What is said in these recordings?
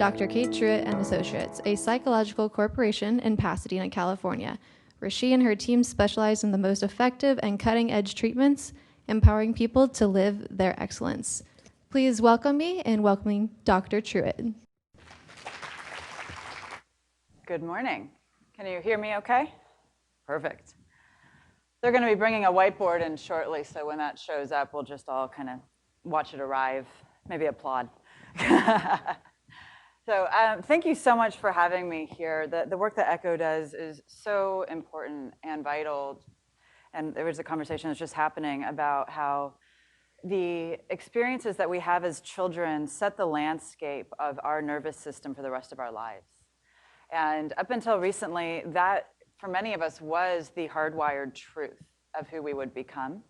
Dr. Kate Truitt and Associates, a psychological corporation in Pasadena, California, where she and her team specialize in the most effective and cutting-edge treatments, empowering people to live their excellence. Please welcome me in welcoming Dr. Truitt. Good morning. Can you hear me okay? Perfect. They're going to be bringing a whiteboard in shortly, so when that shows up, we'll just all kind of watch it arrive, maybe applaud. So thank you so much for having me here. The work that ECHO does is so important and vital. And there was a conversation that's just happening about how the experiences that we have as children set the landscape of our nervous system for the rest of our lives. And up until recently, that, for many of us, was the hardwired truth of who we would become.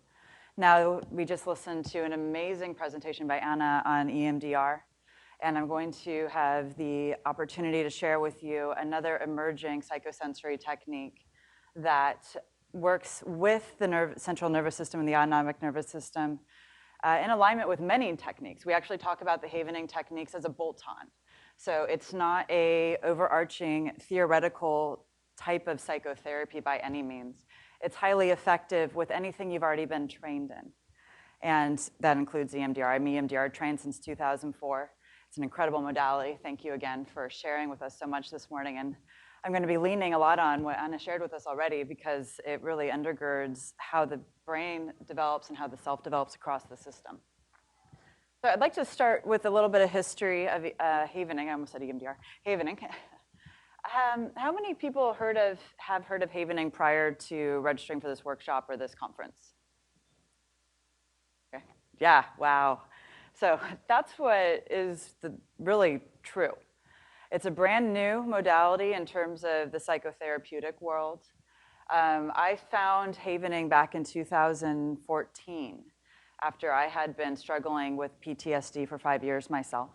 Now, we just listened to an amazing presentation by Anna on EMDR. And I'm going to have the opportunity to share with you another emerging psychosensory technique that works with the central nervous system and the autonomic nervous system in alignment with many techniques. We actually talk about the Havening techniques as a bolt-on. So it's not a overarching theoretical type of psychotherapy by any means. It's highly effective with anything you've already been trained in. And that includes EMDR. I'm EMDR trained since 2004. It's an incredible modality. Thank you again for sharing with us so much this morning. And I'm going to be leaning a lot on what Anna shared with us already because it really undergirds how the brain develops and how the self develops across the system. So I'd like to start with a little bit of history of Havening. I almost said EMDR. Havening. How many people have heard of Havening prior to registering for this workshop or this conference? Okay. Yeah, wow. So that's what is really true. It's a brand new modality in terms of the psychotherapeutic world. I found Havening back in 2014 after I had been struggling with PTSD for 5 years myself.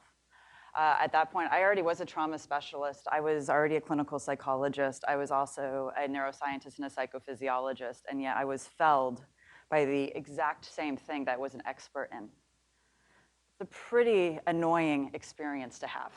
At that point, I already was a trauma specialist. I was already a clinical psychologist. I was also a neuroscientist and a psychophysiologist, and yet I was felled by the exact same thing that I was an expert in. It's a pretty annoying experience to have.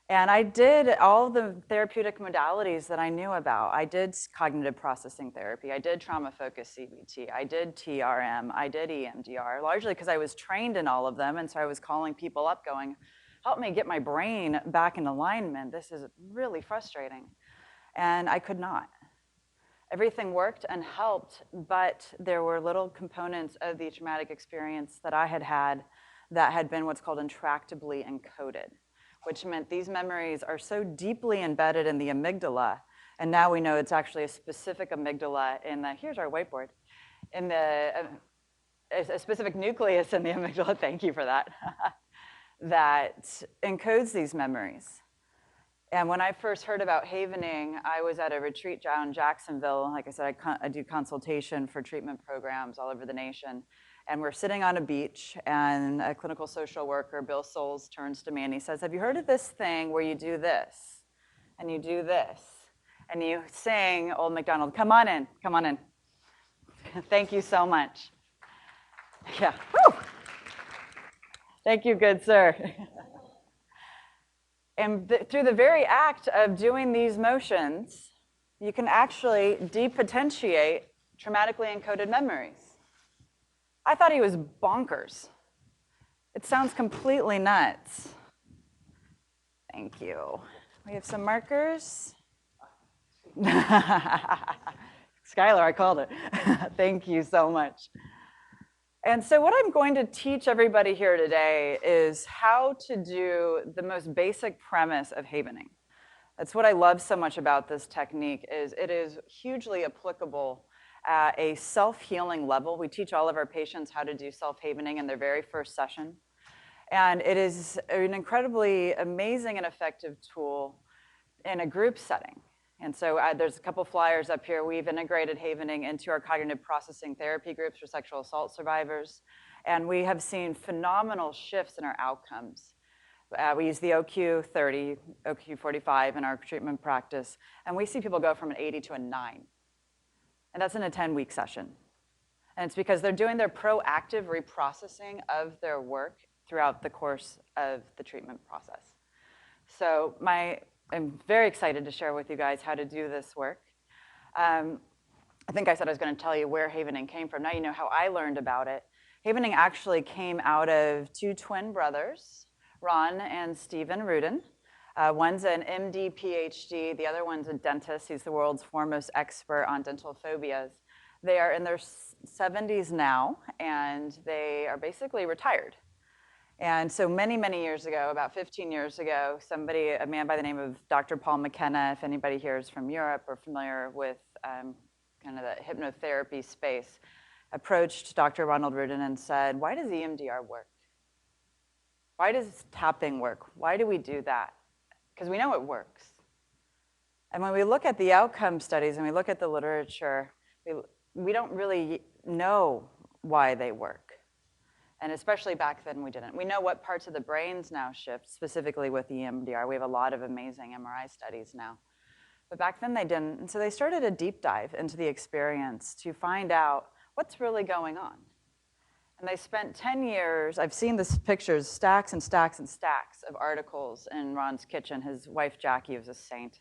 And I did all the therapeutic modalities that I knew about. I did cognitive processing therapy. I did trauma-focused CBT. I did TRM. I did EMDR, largely because I was trained in all of them. And so I was calling people up going, help me get my brain back in alignment. This is really frustrating. And I could not. Everything worked and helped, but there were little components of the traumatic experience that I had that had been what's called intractably encoded, which meant these memories are so deeply embedded in the amygdala, and now we know it's actually a specific amygdala in the, here's our whiteboard, in the, a specific nucleus in the amygdala, thank you for that, that encodes these memories. And when I first heard about Havening, I was at a retreat down in Jacksonville. Like I said, I do consultation for treatment programs all over the nation. And we're sitting on a beach, and a clinical social worker, Bill Souls, turns to me and he says, have you heard of this thing where you do this, and you do this, and you sing Old MacDonald, come on in, come on in. Thank you so much. Yeah, woo! Thank you, good sir. And through the very act of doing these motions, you can actually depotentiate traumatically encoded memories. I thought he was bonkers. It sounds completely nuts. Thank you. We have some markers. Skylar, I called it. Thank you so much. And so what I'm going to teach everybody here today is how to do the most basic premise of Havening. That's what I love so much about this technique is it is hugely applicable at a self-healing level. We teach all of our patients how to do self-havening in their very first session. And it is an incredibly amazing and effective tool in a group setting. And so there's a couple flyers up here. We've integrated Havening into our cognitive processing therapy groups for sexual assault survivors. And we have seen phenomenal shifts in our outcomes. We use the OQ30, OQ45 in our treatment practice. And we see people go from an 80 to a 9. And that's in a 10-week session. And it's because they're doing their proactive reprocessing of their work throughout the course of the treatment process. So I'm very excited to share with you guys how to do this work. I think I said I was going to tell you where Havening came from. Now you know how I learned about it. Havening actually came out of two twin brothers, Ron and Stephen Rudin. One's an MD, PhD. The other one's a dentist. He's the world's foremost expert on dental phobias. They are in their 70s now, and they are basically retired. And so many, many years ago, about 15 years ago, a man by the name of Dr. Paul McKenna, if anybody here is from Europe or familiar with kind of the hypnotherapy space, approached Dr. Ronald Rudin and said, why does EMDR work? Why does tapping work? Why do we do that? Because we know it works. And when we look at the outcome studies and we look at the literature, we don't really know why they work. And especially back then, we didn't. We know what parts of the brains now shift, specifically with EMDR. We have a lot of amazing MRI studies now. But back then, they didn't. And so they started a deep dive into the experience to find out what's really going on. And they spent 10 years. I've seen these pictures, stacks and stacks and stacks of articles in Ron's kitchen. His wife, Jackie, was a saint.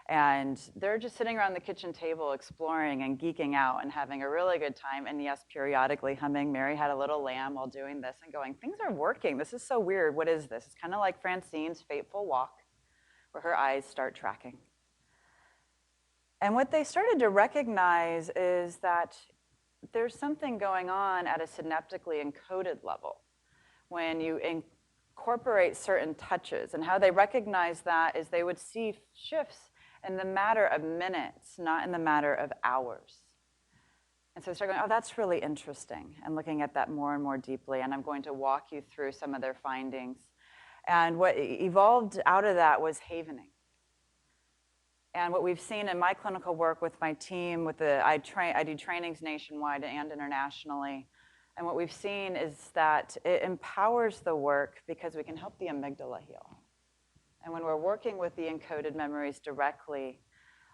And they're just sitting around the kitchen table exploring and geeking out and having a really good time. And yes, periodically humming Mary Had a Little Lamb while doing this and going, things are working. This is so weird. What is this? It's kind of like Francine's fateful walk, where her eyes start tracking. And what they started to recognize is that there's something going on at a synaptically encoded level when you incorporate certain touches. And how they recognize that is they would see shifts in the matter of minutes, not in the matter of hours. And so they start going, oh, that's really interesting, and looking at that more and more deeply. And I'm going to walk you through some of their findings. And what evolved out of that was Havening. And what we've seen in my clinical work with my team, I do trainings nationwide and internationally. And what we've seen is that it empowers the work because we can help the amygdala heal. And when we're working with the encoded memories directly,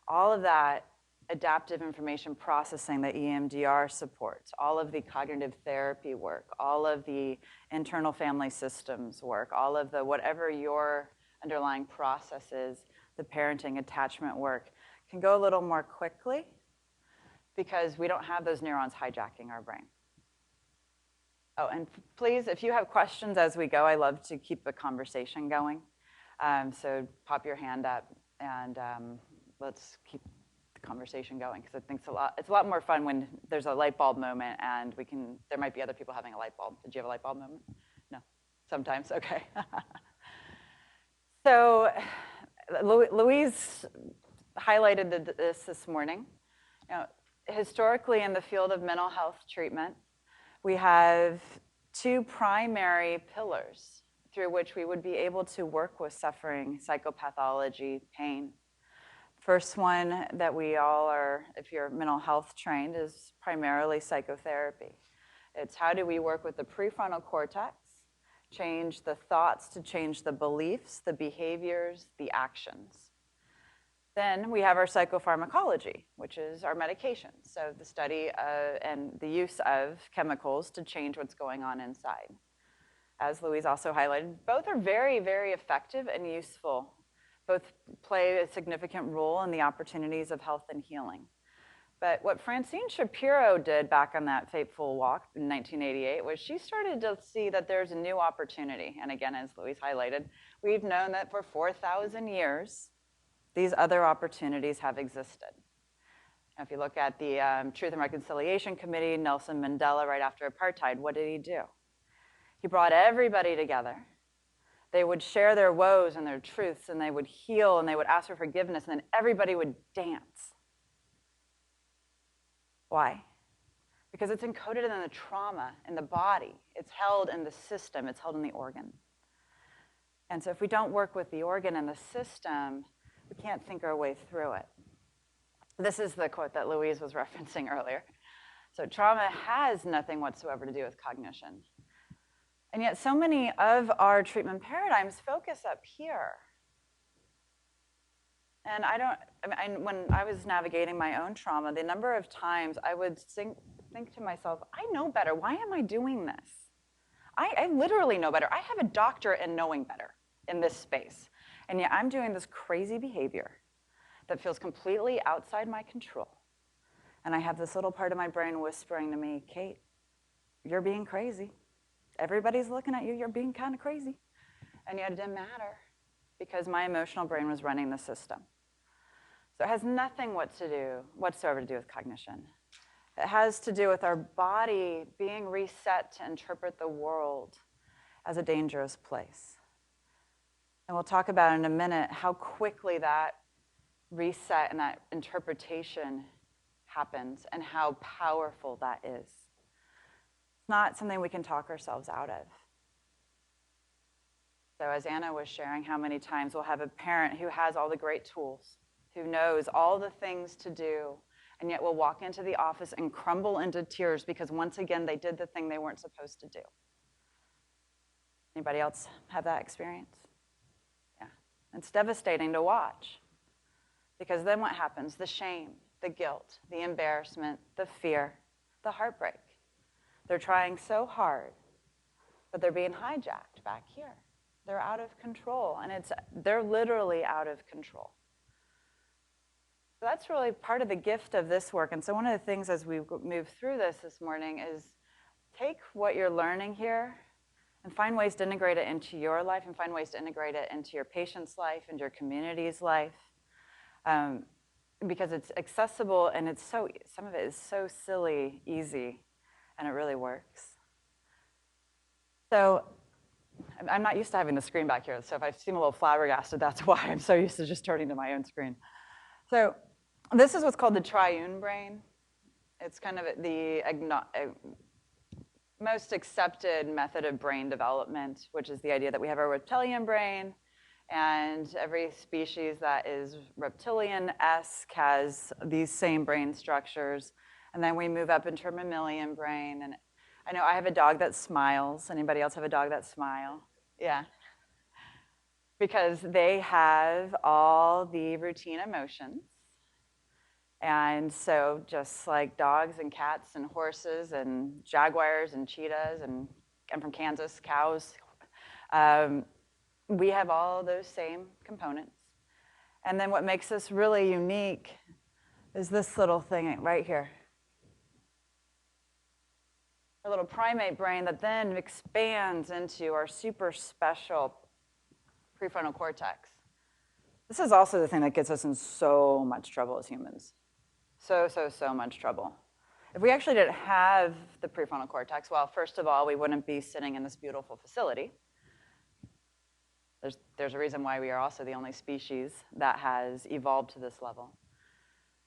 all of that adaptive information processing that EMDR supports, all of the cognitive therapy work, all of the internal family systems work, all of the whatever your underlying process is, the parenting attachment work, can go a little more quickly because we don't have those neurons hijacking our brain. Oh, and please, if you have questions as we go, I love to keep the conversation going. So pop your hand up and let's keep the conversation going, because I think it's a lot more fun when there's a light bulb moment and there might be other people having a light bulb. Did you have a light bulb moment? No, sometimes, okay. So Louise highlighted this morning. Historically in the field of mental health treatment, we have two primary pillars through which we would be able to work with suffering, psychopathology, pain. First one that we all are, if you're mental health trained, is primarily psychotherapy. It's how do we work with the prefrontal cortex, change the thoughts to change the beliefs, the behaviors, the actions. Then we have our psychopharmacology, which is our medications. So the study and the use of chemicals to change what's going on inside. As Louise also highlighted, both are very, very effective and useful. Both play a significant role in the opportunities of health and healing. But what Francine Shapiro did back on that fateful walk in 1988 was she started to see that there's a new opportunity. And again, as Louise highlighted, we've known that for 4,000 years, these other opportunities have existed. Now, if you look at the Truth and Reconciliation Committee, Nelson Mandela, right after apartheid, what did he do? He brought everybody together. They would share their woes and their truths, and they would heal, and they would ask for forgiveness, and then everybody would dance. Why? Because it's encoded in the trauma, in the body. It's held in the system. It's held in the organ. And so if we don't work with the organ and the system, we can't think our way through it. This is the quote that Louise was referencing earlier. So trauma has nothing whatsoever to do with cognition. And yet so many of our treatment paradigms focus up here. And when I was navigating my own trauma, the number of times I would think to myself, I know better. Why am I doing this? I literally know better. I have a doctorate in knowing better in this space. And yet I'm doing this crazy behavior that feels completely outside my control. And I have this little part of my brain whispering to me, Kate, you're being crazy. Everybody's looking at you. You're being kind of crazy. And yet it didn't matter because my emotional brain was running the system. So it has nothing whatsoever to do with cognition. It has to do with our body being reset to interpret the world as a dangerous place. And we'll talk about in a minute how quickly that reset and that interpretation happens and how powerful that is. It's not something we can talk ourselves out of. So as Anna was sharing, how many times we'll have a parent who has all the great tools, who knows all the things to do, and yet will walk into the office and crumble into tears because once again, they did the thing they weren't supposed to do. Anybody else have that experience? Yeah. It's devastating to watch because then what happens? The shame, the guilt, the embarrassment, the fear, the heartbreak. They're trying so hard, but they're being hijacked back here. They're out of control, and they're literally out of control. So that's really part of the gift of this work. And so one of the things as we move through this morning is take what you're learning here and find ways to integrate it into your life and find ways to integrate it into your patient's life and your community's life. Because it's accessible and some of it is so silly, easy, and it really works. So I'm not used to having the screen back here, so if I seem a little flabbergasted, that's why. I'm so used to just turning to my own screen. So this is what's called the triune brain. It's kind of the most accepted method of brain development, which is the idea that we have our reptilian brain, and every species that is reptilian-esque has these same brain structures. And then we move up into a mammalian brain. And I know I have a dog that smiles. Anybody else have a dog that smiles? Yeah. Because they have all the routine emotions. And so just like dogs and cats and horses and jaguars and cheetahs, and I'm from Kansas, cows, we have all those same components. And then what makes us really unique is this little thing right here. Our little primate brain that then expands into our super special prefrontal cortex. This is also the thing that gets us in so much trouble as humans. So much trouble. If we actually didn't have the prefrontal cortex, well, first of all, we wouldn't be sitting in this beautiful facility. There's a reason why we are also the only species that has evolved to this level.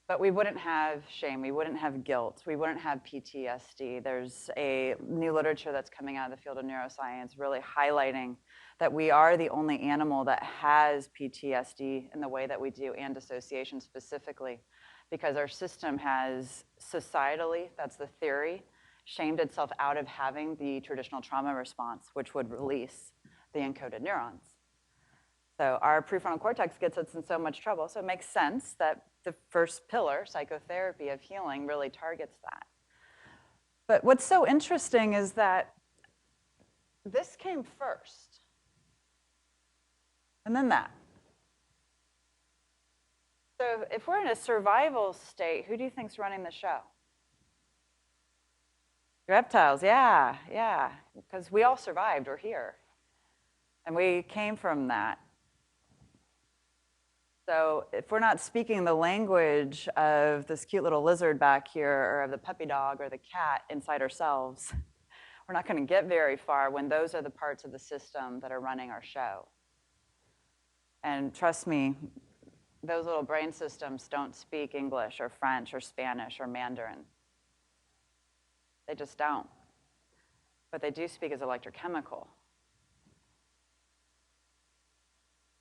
But we wouldn't have shame, we wouldn't have guilt, we wouldn't have PTSD. There's a new literature that's coming out of the field of neuroscience really highlighting that we are the only animal that has PTSD in the way that we do, and dissociation specifically, because our system has societally, that's the theory, shamed itself out of having the traditional trauma response, which would release the encoded neurons. So our prefrontal cortex gets us in so much trouble. So it makes sense that the first pillar, psychotherapy of healing, really targets that. But what's so interesting is that this came first, and then that. So if we're in a survival state, who do you think's running the show? Reptiles, yeah, because we all survived, we're here. And we came from that. So if we're not speaking the language of this cute little lizard back here, or of the puppy dog or the cat inside ourselves, we're not going to get very far when those are the parts of the system that are running our show. And trust me, those little brain systems don't speak English or French or Spanish or Mandarin. They just don't. What they do speak is electrochemical.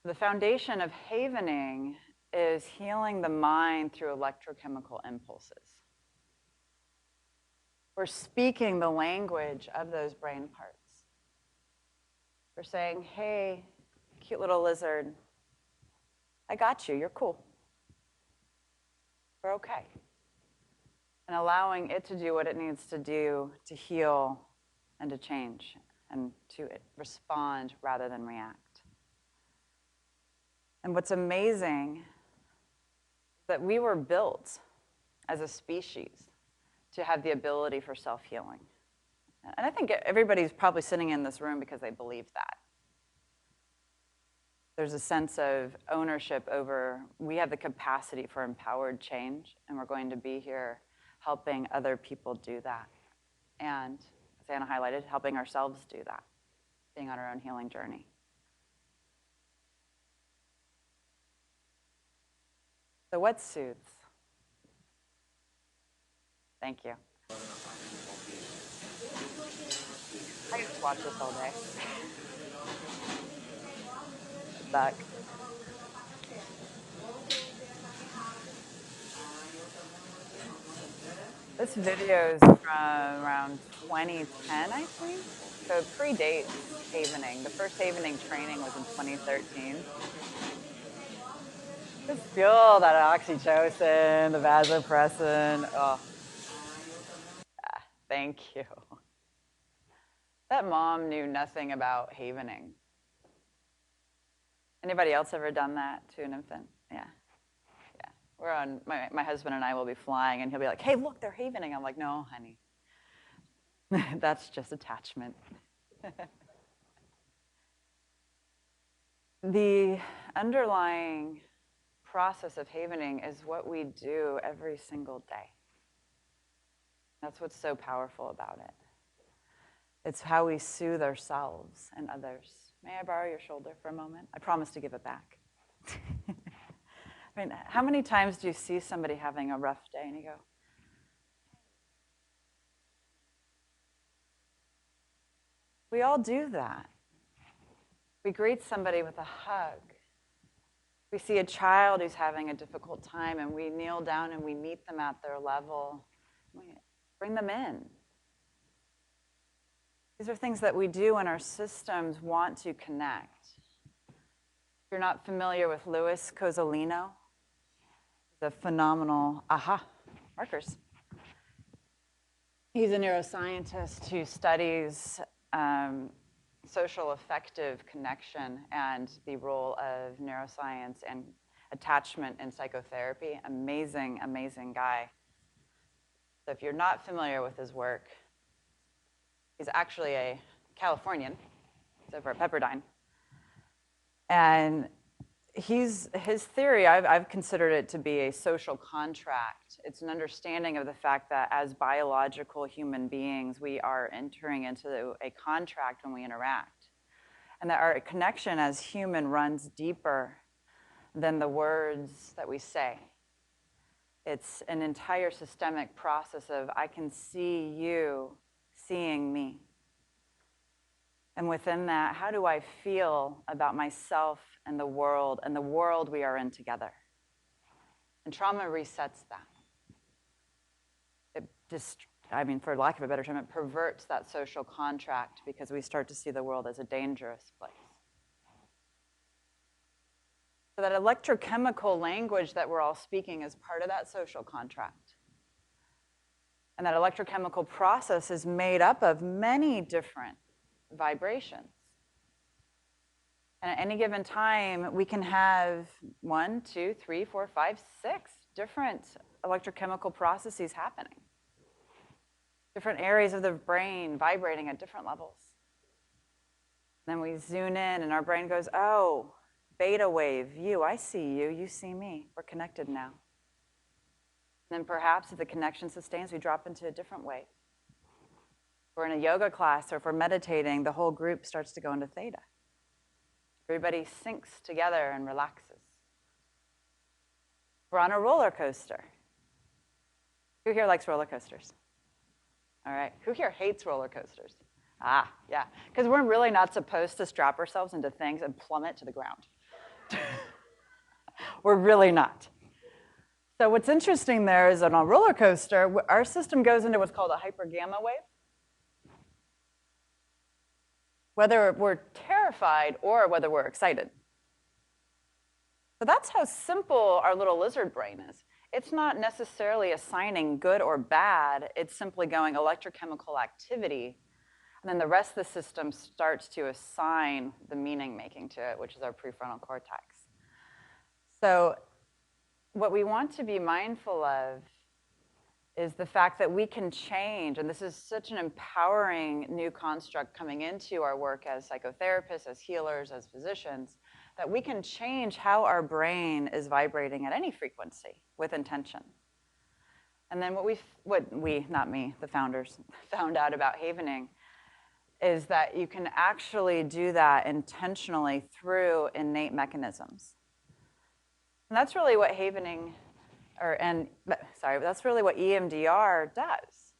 The foundation of havening is healing the mind through electrochemical impulses. We're speaking the language of those brain parts. We're saying, hey, cute little lizard, I got you, you're cool. We're okay. And allowing it to do what it needs to do to heal and to change. and to respond rather than react. And what's amazing is that we were built as a species to have the ability for self-healing. And I think everybody's probably sitting in this room because they believe that. There's a sense of ownership over, we have the capacity for empowered change, and we're going to be here helping other people do that. And as Anna highlighted, helping ourselves do that, being on our own healing journey. So what soothes? Thank you. I could just watch this all day. Suck. This video is from around 2010, I think. So it predates Havening. The first Havening training was in 2013. Just feel that oxytocin, the vasopressin. Oh, yeah, thank you. That mom knew nothing about Havening. Anybody else ever done that to an infant? Yeah. Yeah. We're on, my husband and I will be flying, and he'll be like, hey, look, they're Havening. I'm like, no, honey. That's just attachment. The underlying process of Havening is what we do every single day. That's what's so powerful about it. It's how we soothe ourselves and others. May I borrow your shoulder for a moment? I promise to give it back. I mean, how many times do you see somebody having a rough day and you go, we all do that. We greet somebody with a hug. We see a child who's having a difficult time and we kneel down and we meet them at their level. We bring them in. These are things that we do when our systems want to connect. If you're not familiar with Louis Cozolino, the phenomenal markers. He's a neuroscientist who studies social affective connection and the role of neuroscience and attachment in psychotherapy. Amazing, amazing guy. So if you're not familiar with his work, he's actually a Californian. He's over at Pepperdine. And his theory, I've considered it to be a social contract. It's an understanding of the fact that as biological human beings, we are entering into a contract when we interact. And that our connection as human runs deeper than the words that we say. It's an entire systemic process of I can see you seeing me. And within that, how do I feel about myself and the world we are in together? And trauma resets that. It just, for lack of a better term, it perverts that social contract because we start to see the world as a dangerous place. So that electrochemical language that we're all speaking is part of that social contract. And that electrochemical process is made up of many different vibrations. And at any given time, we can have 1, 2, 3, 4, 5, 6 different electrochemical processes happening. Different areas of the brain vibrating at different levels. Then we zoom in and our brain goes, oh, beta wave, you, I see you, you see me. We're connected now. And then perhaps if the connection sustains, we drop into a different wave. If we're in a yoga class or if we're meditating, the whole group starts to go into theta. Everybody sinks together and relaxes. We're on a roller coaster. Who here likes roller coasters? All right. Who here hates roller coasters? Ah, yeah. Because we're really not supposed to strap ourselves into things and plummet to the ground. We're really not. So what's interesting there is on a roller coaster, our system goes into what's called a hypergamma wave. Whether we're terrified or whether we're excited. So that's how simple our little lizard brain is. It's not necessarily assigning good or bad. It's simply going electrochemical activity. And then the rest of the system starts to assign the meaning making to it, which is our prefrontal cortex. So what we want to be mindful of is the fact that we can change, and this is such an empowering new construct coming into our work as psychotherapists, as healers, as physicians, that we can change how our brain is vibrating at any frequency with intention. And then not me, the founders, found out about Havening is that you can actually do that intentionally through innate mechanisms. And that's really what Havening, that's really what EMDR does.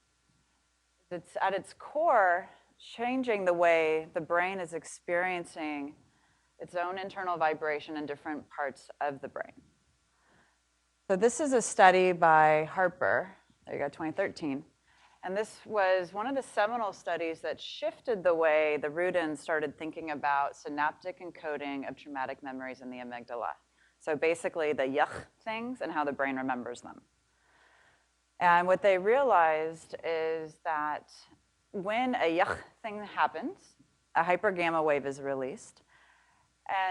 It's at its core changing the way the brain is experiencing its own internal vibration in different parts of the brain. So this is a study by Harper, there you go, 2013. And this was one of the seminal studies that shifted the way the Rudins started thinking about synaptic encoding of traumatic memories in the amygdala. So basically the yuck things and how the brain remembers them. And what they realized is that when a yuck thing happens, a hypergamma wave is released.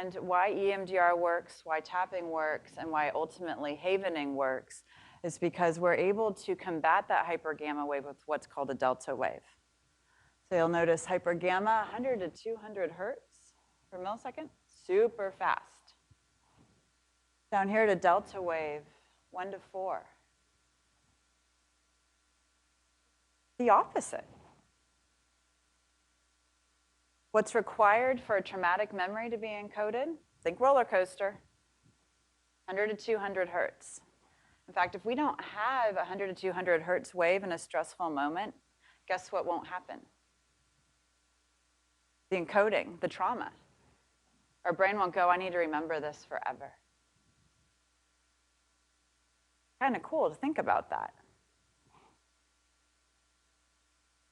And why EMDR works, why tapping works, and why ultimately Havening works is because we're able to combat that hypergamma wave with what's called a delta wave. So you'll notice hypergamma, 100 to 200 hertz per millisecond, super fast. Down here to delta wave, 1 to 4. The opposite. What's required for a traumatic memory to be encoded? Think roller coaster, 100 to 200 hertz. In fact, if we don't have a 100 to 200 hertz wave in a stressful moment, guess what won't happen? The encoding, the trauma. Our brain won't go, I need to remember this forever. Kind of cool to think about that.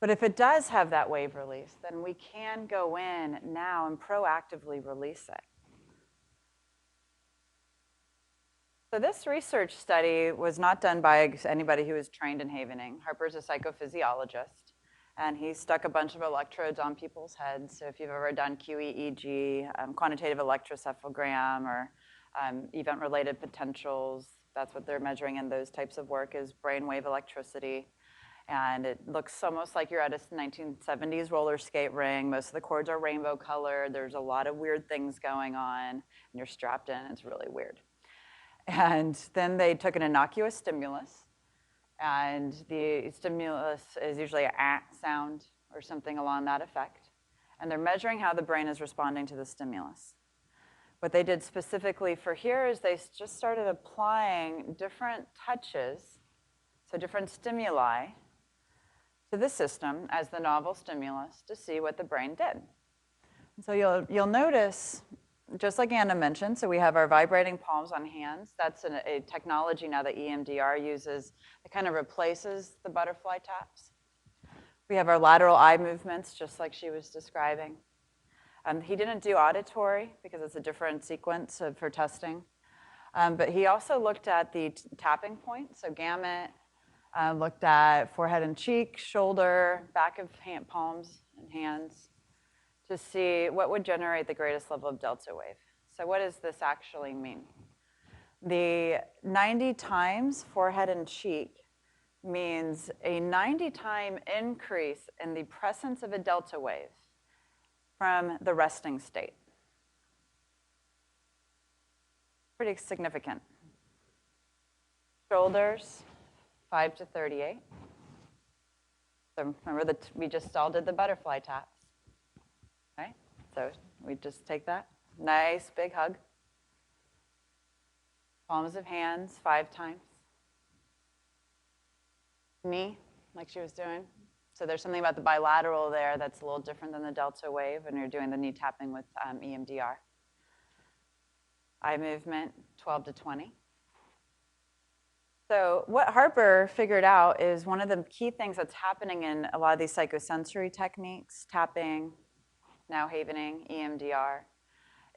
But if it does have that wave release, then we can go in now and proactively release it. So this research study was not done by anybody who was trained in Havening. Harper's a psychophysiologist, and he stuck a bunch of electrodes on people's heads. So if you've ever done QEEG, quantitative electroencephalogram, or event-related potentials, that's what they're measuring in those types of work is brainwave electricity. And it looks almost like you're at a 1970s roller skate ring. Most of the cords are rainbow colored. There's a lot of weird things going on, and you're strapped in. It's really weird. And then they took an innocuous stimulus, and the stimulus is usually a sound or something along that effect. And they're measuring how the brain is responding to the stimulus. What they did specifically for here is they just started applying different touches, so different stimuli, to the system as the novel stimulus to see what the brain did. And so you'll notice, just like Anna mentioned, so we have our vibrating palms on hands. That's a technology now that EMDR uses. It kind of replaces the butterfly taps. We have our lateral eye movements, just like she was describing. He didn't do auditory because it's a different sequence for testing. But he also looked at the tapping point, so gamut, looked at forehead and cheek, shoulder, back of palms and hands to see what would generate the greatest level of delta wave. So what does this actually mean? The 90 times forehead and cheek means a 90-time increase in the presence of a delta wave from the resting state. Pretty significant. Shoulders, 5 to 38. So remember that we just all did the butterfly taps. Okay? So we just take that. Nice big hug. Palms of hands, 5 times. Knee, like she was doing. So there's something about the bilateral there that's a little different than the delta wave when you're doing the knee tapping with EMDR. Eye movement, 12 to 20. So what Harper figured out is one of the key things that's happening in a lot of these psychosensory techniques, tapping, now Havening, EMDR,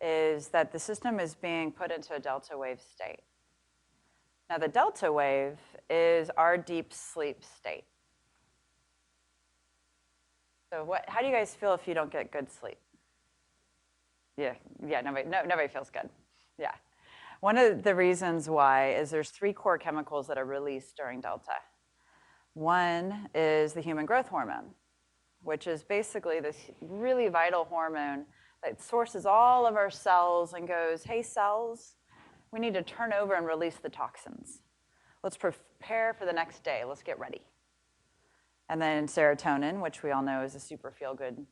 is that the system is being put into a delta wave state. Now the delta wave is our deep sleep state. So how do you guys feel if you don't get good sleep? Yeah, nobody feels good. Yeah. One of the reasons why is there's 3 core chemicals that are released during delta. One is the human growth hormone, which is basically this really vital hormone that sources all of our cells and goes, hey, cells, we need to turn over and release the toxins. Let's prepare for the next day. Let's get ready. And then serotonin, which we all know is a super feel-good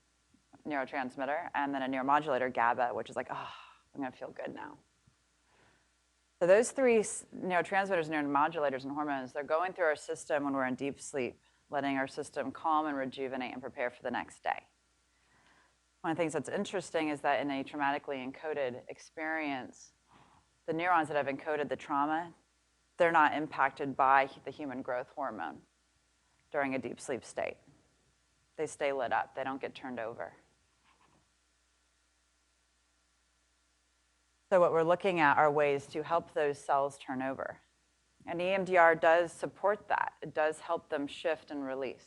neurotransmitter, and then a neuromodulator, GABA, which is like, oh, I'm going to feel good now. So those 3 neurotransmitters, neuromodulators, and hormones, they're going through our system when we're in deep sleep, letting our system calm and rejuvenate and prepare for the next day. One of the things that's interesting is that in a traumatically encoded experience, the neurons that have encoded the trauma, they're not impacted by the human growth hormone during a deep sleep state. They stay lit up. They don't get turned over. So what we're looking at are ways to help those cells turn over. And EMDR does support that. It does help them shift and release.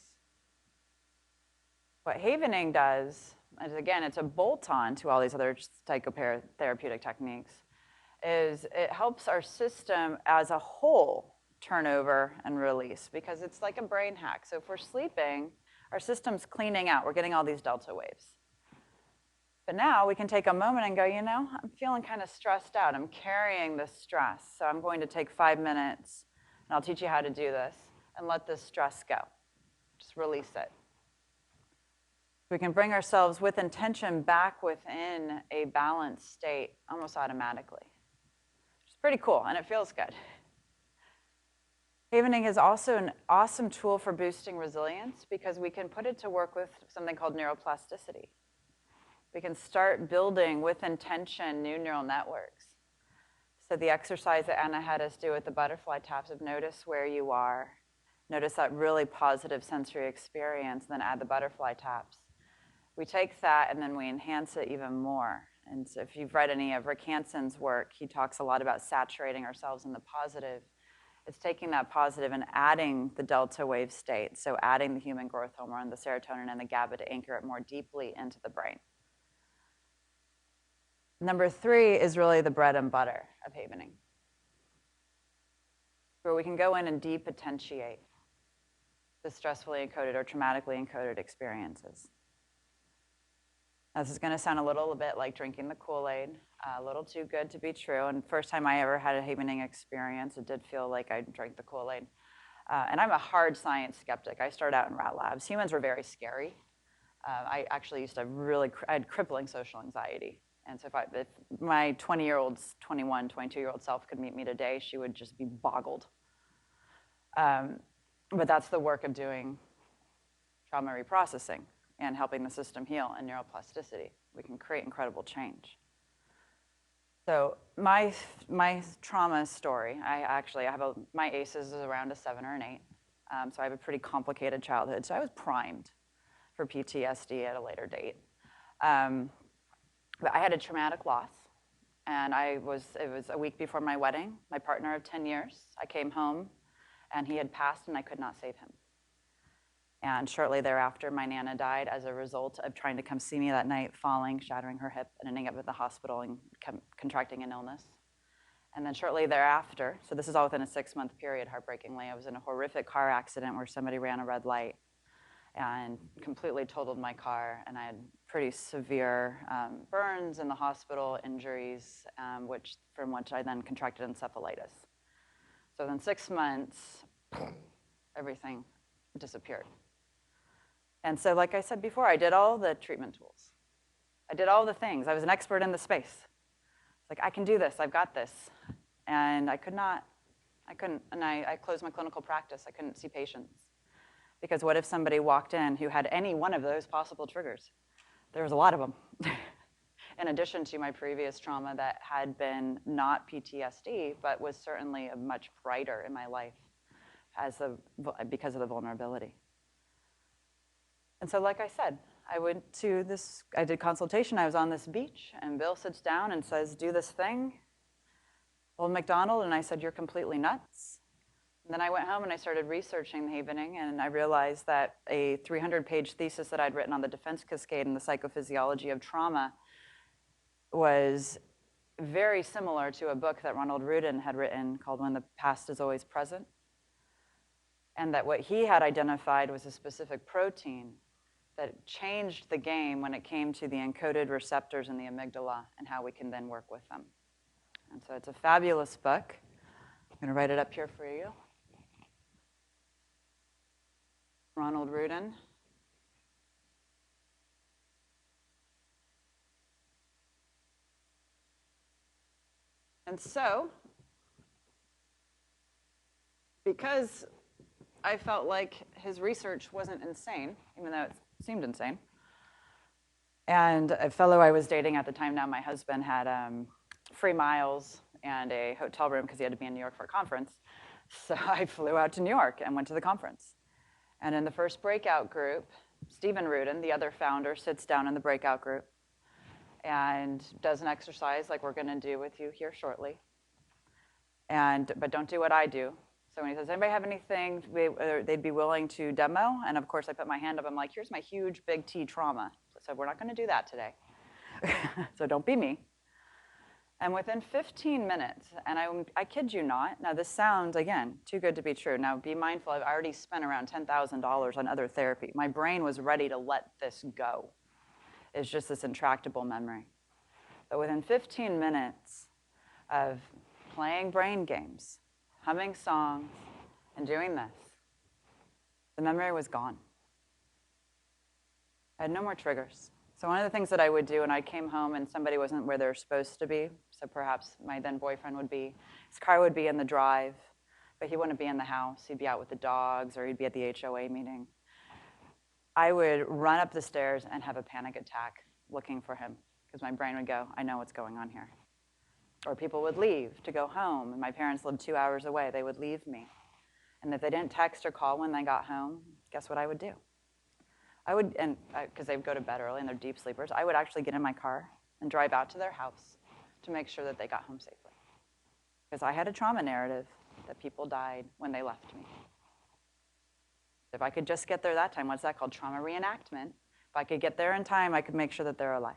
What Havening does, is again, it's a bolt-on to all these other psychotherapeutic techniques, is it helps our system as a whole turn over and release, because it's like a brain hack. So if we're sleeping, our system's cleaning out. We're getting all these delta waves. But now we can take a moment and go, you know, I'm feeling kind of stressed out. I'm carrying this stress. So I'm going to take 5 minutes, and I'll teach you how to do this, and let this stress go. Just release it. We can bring ourselves with intention back within a balanced state almost automatically. It's pretty cool, and it feels good. Havening is also an awesome tool for boosting resilience because we can put it to work with something called neuroplasticity. We can start building with intention new neural networks. So the exercise that Anna had us do with the butterfly taps of notice where you are, notice that really positive sensory experience, and then add the butterfly taps. We take that and then we enhance it even more. And so if you've read any of Rick Hanson's work, he talks a lot about saturating ourselves in the positive. It's taking that positive and adding the delta wave state, so adding the human growth hormone, the serotonin, and the GABA to anchor it more deeply into the brain. Number 3 is really the bread and butter of Havening, where we can go in and depotentiate the stressfully encoded or traumatically encoded experiences. Now, this is going to sound a little bit like drinking the Kool-Aid, a little too good to be true. And first time I ever had a Havening experience, it did feel like I drank the Kool-Aid. And I'm a hard science skeptic. I started out in rat labs. Humans were very scary. I actually used to I had crippling social anxiety. And so if my 20-year-old, 21, 22-year-old self could meet me today, she would just be boggled. But that's the work of doing trauma reprocessing and helping the system heal and neuroplasticity. We can create incredible change. So my trauma story, my ACEs is around a 7 or an 8. So I have a pretty complicated childhood. So I was primed for PTSD at a later date. But I had a traumatic loss, and it was a week before my wedding, my partner of 10 years. I came home, and he had passed, and I could not save him. And shortly thereafter, my Nana died as a result of trying to come see me that night, falling, shattering her hip, and ending up at the hospital and contracting an illness. And then shortly thereafter, so this is all within a 6-month period, heartbreakingly, I was in a horrific car accident where somebody ran a red light and completely totaled my car, and I had pretty severe burns in the hospital, injuries, from which I then contracted encephalitis. So then 6 months, everything disappeared. And so like I said before, I did all the treatment tools. I did all the things. I was an expert in the space. It's like, I can do this, I've got this. And I couldn't, and I closed my clinical practice. I couldn't see patients. Because what if somebody walked in who had any one of those possible triggers? There was a lot of them. In addition to my previous trauma that had been not PTSD, but was certainly much brighter in my life because of the vulnerability. And so like I said, I did consultation. I was on this beach, and Bill sits down and says, do this thing. Old McDonald, and I said, you're completely nuts. And then I went home and I started researching Havening, and I realized that a 300-page thesis that I'd written on the defense cascade and the psychophysiology of trauma was very similar to a book that Ronald Ruminating had written called When the Past is Always Present. And that what he had identified was a specific protein that changed the game when it came to the encoded receptors in the amygdala and how we can then work with them. And so it's a fabulous book. I'm going to write it up here for you. Ronald Ruminating. And so, because I felt like his research wasn't insane, even though it seemed insane, and a fellow I was dating at the time, now my husband, had free miles and a hotel room because he had to be in New York for a conference. So I flew out to New York and went to the conference. And in the first breakout group, Stephen Ruminating, the other founder, sits down in the breakout group and does an exercise like we're going to do with you here shortly. But don't do what I do. So when he says, anybody have anything they'd be willing to demo? And of course, I put my hand up. I'm like, here's my huge, big T trauma. So we're not going to do that today. So don't be me. And within 15 minutes, and I kid you not, now this sounds, again, too good to be true. Now be mindful, I've already spent around $10,000 on other therapy. My brain was ready to let this go. It's just this intractable memory. But within 15 minutes of playing brain games, humming songs, and doing this, the memory was gone. I had no more triggers. So one of the things that I would do when I came home and somebody wasn't where they're supposed to be, so perhaps my then boyfriend would be, his car would be in the drive, but he wouldn't be in the house. He'd be out with the dogs, or he'd be at the HOA meeting. I would run up the stairs and have a panic attack looking for him, because my brain would go, I know what's going on here. Or people would leave to go home, and my parents lived 2 hours away. They would leave me. And if they didn't text or call when they got home, guess what I would do? I would, and because they would go to bed early and they're deep sleepers, I would actually get in my car and drive out to their house to make sure that they got home safely. Because I had a trauma narrative that people died when they left me. If I could just get there that time, what's that called? Trauma reenactment. If I could get there in time, I could make sure that they're alive.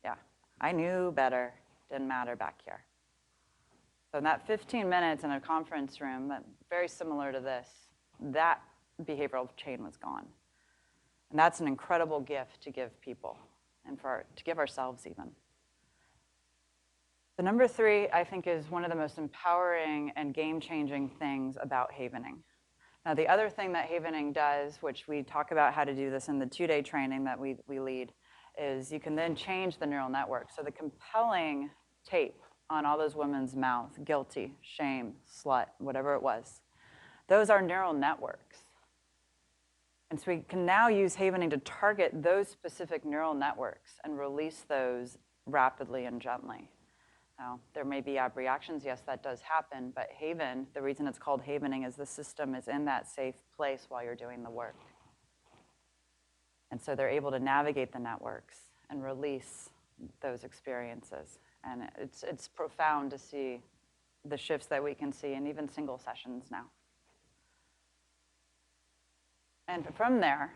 Yeah, I knew better. Didn't matter back here. So in that 15 minutes in a conference room, very similar to this, that behavioral chain was gone. And that's an incredible gift to give people and to give ourselves even. The number 3, I think, is one of the most empowering and game-changing things about Havening. Now, the other thing that Havening does, which we talk about how to do this in the 2-day training that we lead, is you can then change the neural network. So the compelling tape on all those women's mouth, guilty, shame, slut, whatever it was, those are neural networks. And so we can now use Havening to target those specific neural networks and release those rapidly and gently. Now, there may be reactions. Yes, that does happen. But the reason it's called Havening is the system is in that safe place while you're doing the work. And so they're able to navigate the networks and release those experiences. And it's profound to see the shifts that we can see in even single sessions now. And from there,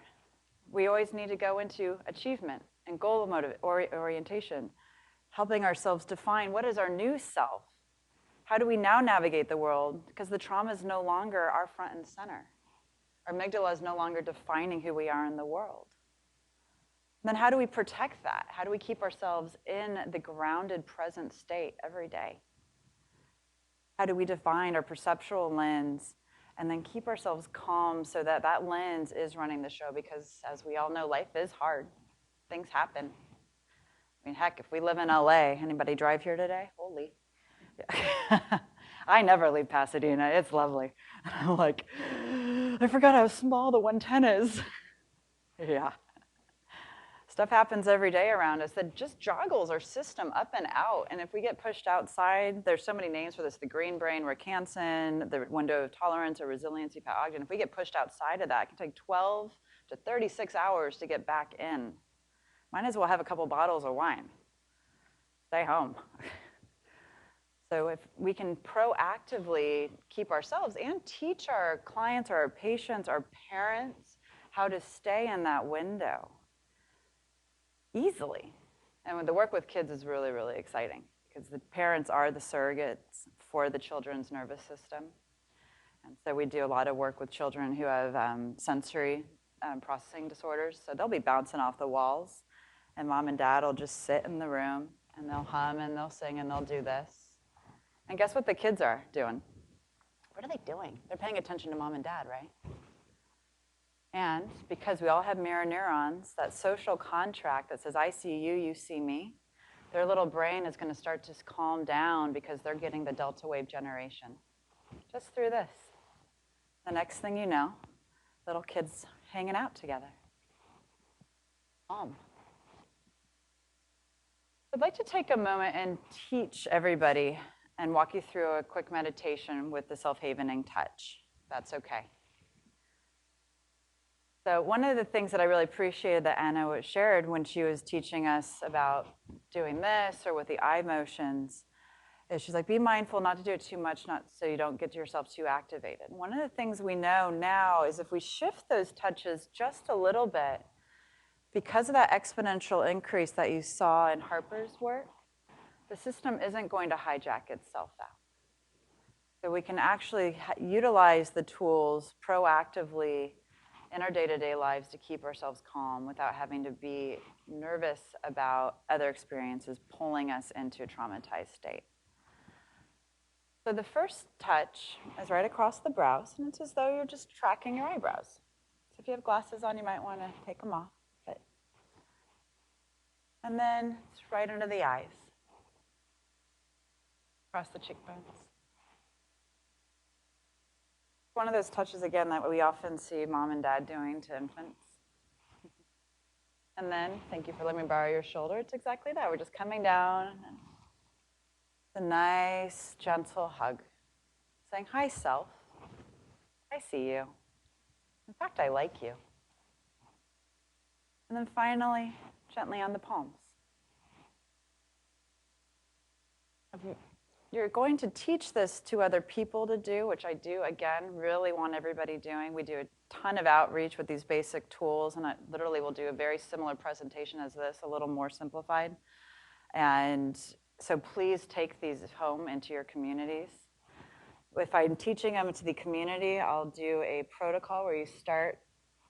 we always need to go into achievement and goal orientation, helping ourselves define what is our new self. How do we now navigate the world? Because the trauma is no longer our front and center. Our amygdala is no longer defining who we are in the world. Then how do we protect that? How do we keep ourselves in the grounded present state every day? How do we define our perceptual lens and then keep ourselves calm so that that lens is running the show? Because as we all know, life is hard. Things happen. I mean, heck, if we live in LA, anybody drive here today? Holy. Yeah. I never leave Pasadena. It's lovely. I'm like, I forgot how small the 110 is. Yeah. Stuff happens every day around us that just joggles our system up and out. And if we get pushed outside, there's so many names for this, the green brain recanson, the window of tolerance or resiliency Ogden. If we get pushed outside of that, it can take 12 to 36 hours to get back in. Might as well have a couple bottles of wine. Stay home. So if we can proactively keep ourselves and teach our clients, or our patients, our parents, how to stay in that window easily. And the work with kids is really, really exciting because the parents are the surrogates for the children's nervous system. And so we do a lot of work with children who have sensory processing disorders. So they'll be bouncing off the walls, and mom and dad will just sit in the room, and they'll hum, and they'll sing, and they'll do this. And guess what the kids are doing? What are they doing? They're paying attention to mom and dad, right? And because we all have mirror neurons, that social contract that says, I see you, you see me, their little brain is going to start to calm down because they're getting the delta wave generation just through this. The next thing you know, little kids hanging out together. I'd like to take a moment and teach everybody and walk you through a quick meditation with the self-havening touch. That's okay. So one of the things that I really appreciated that Anna shared when she was teaching us about doing this or with the eye motions is she's like, be mindful not to do it too much, not so you don't get yourself too activated. One of the things we know now is if we shift those touches just a little bit, because of that exponential increase that you saw in Harper's work, the system isn't going to hijack itself out. So we can actually utilize the tools proactively in our day-to-day lives to keep ourselves calm without having to be nervous about other experiences pulling us into a traumatized state. So the first touch is right across the brows, and it's as though you're just tracking your eyebrows. So if you have glasses on, you might want to take them off. And then it's right under the eyes, across the cheekbones. One of those touches, again, that we often see mom and dad doing to infants. And then, thank you for letting me borrow your shoulder. It's exactly that. We're just coming down. And it's a nice, gentle hug, saying, hi, self. I see you. In fact, I like you. And then finally, gently on the palms. You're going to teach this to other people to do, which I do, again, really want everybody doing. We do a ton of outreach with these basic tools, and I literally will do a very similar presentation as this, a little more simplified. And so please take these home into your communities. If I'm teaching them to the community, I'll do a protocol where you start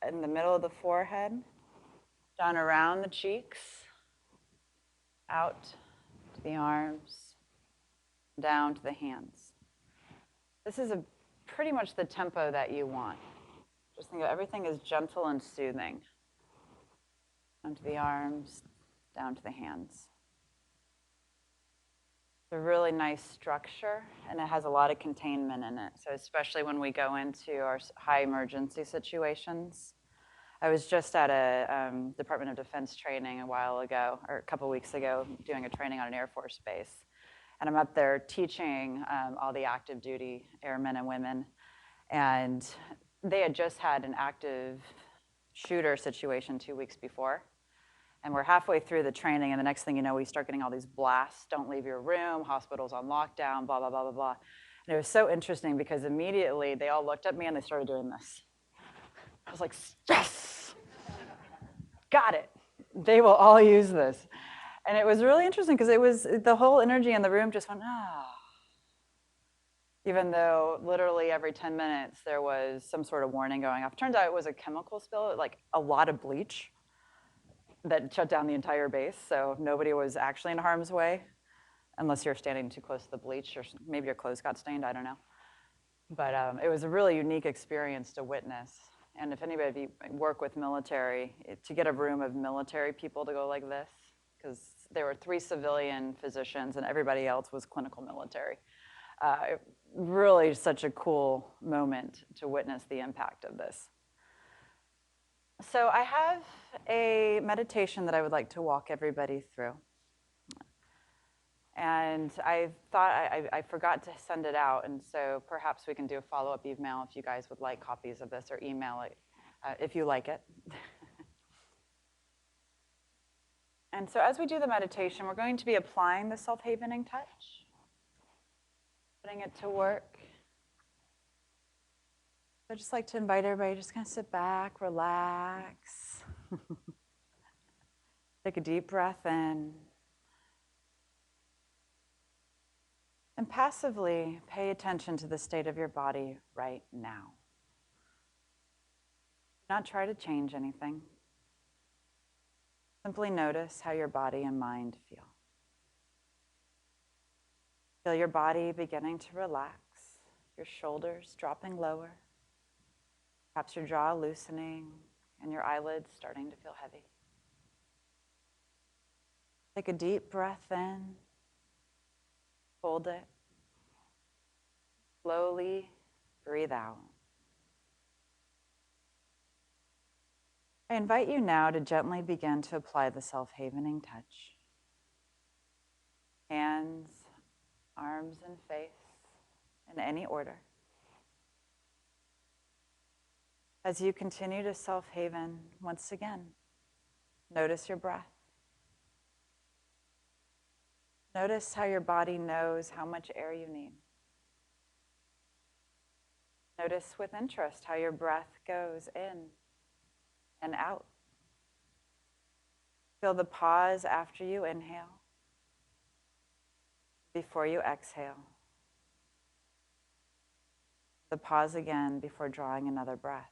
in the middle of the forehead, down around the cheeks, out to the arms, down to the hands. This is pretty much the tempo that you want. Just think of everything as gentle and soothing. Down to the arms, down to the hands. It's a really nice structure, and it has a lot of containment in it. So especially when we go into our high emergency situations. I was just at a Department of Defense training a while ago, or a couple weeks ago, doing a training on an Air Force base. And I'm up there teaching all the active duty airmen and women. And they had just had an active shooter situation 2 weeks before. And we're halfway through the training, and the next thing you know, we start getting all these blasts, don't leave your room, hospital's on lockdown, blah, blah, blah, blah, blah. And it was so interesting because immediately they all looked at me and they started doing this. I was like, yes, got it. They will all use this. And it was really interesting because it was the whole energy in the room just went, ah. Even though literally every 10 minutes there was some sort of warning going off. Turns out it was a chemical spill, like a lot of bleach that shut down the entire base. So nobody was actually in harm's way unless you're standing too close to the bleach or maybe your clothes got stained, I don't know. But it was a really unique experience to witness. And if anybody of you work with military, to get a room of military people to go like this, because there were 3 civilian physicians and everybody else was clinical military. Really such a cool moment to witness the impact of this. So I have a meditation that I would like to walk everybody through. And I thought I forgot to send it out, and so perhaps we can do a follow-up email if you guys would like copies of this, or email it if you like it. And so as we do the meditation, we're going to be applying the self-havening touch. putting it to work. I'd just like to invite everybody just kind of sit back, relax. Take a deep breath in. And passively pay attention to the state of your body right now. Do not try to change anything. Simply notice how your body and mind feel. Feel your body beginning to relax, your shoulders dropping lower, perhaps your jaw loosening and your eyelids starting to feel heavy. Take a deep breath in, hold it. Slowly breathe out. I invite you now to gently begin to apply the self-havening touch. Hands, arms, and face in any order. As you continue to self-haven, once again, notice your breath. Notice how your body knows how much air you need. Notice with interest how your breath goes in and out. Feel the pause after you inhale, before you exhale. The pause again before drawing another breath.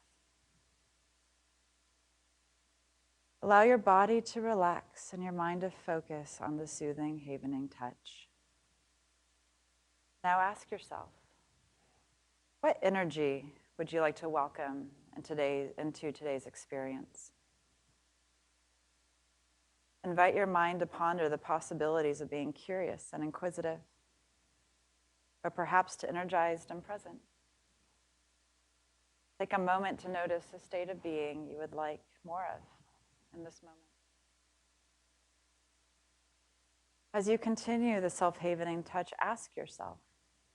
Allow your body to relax and your mind to focus on the soothing, havening touch. Now ask yourself, what energy would you like to welcome into today's experience? Invite your mind to ponder the possibilities of being curious and inquisitive, or perhaps to energized and present. Take a moment to notice a state of being you would like more of in this moment. As you continue the self-havening touch, ask yourself,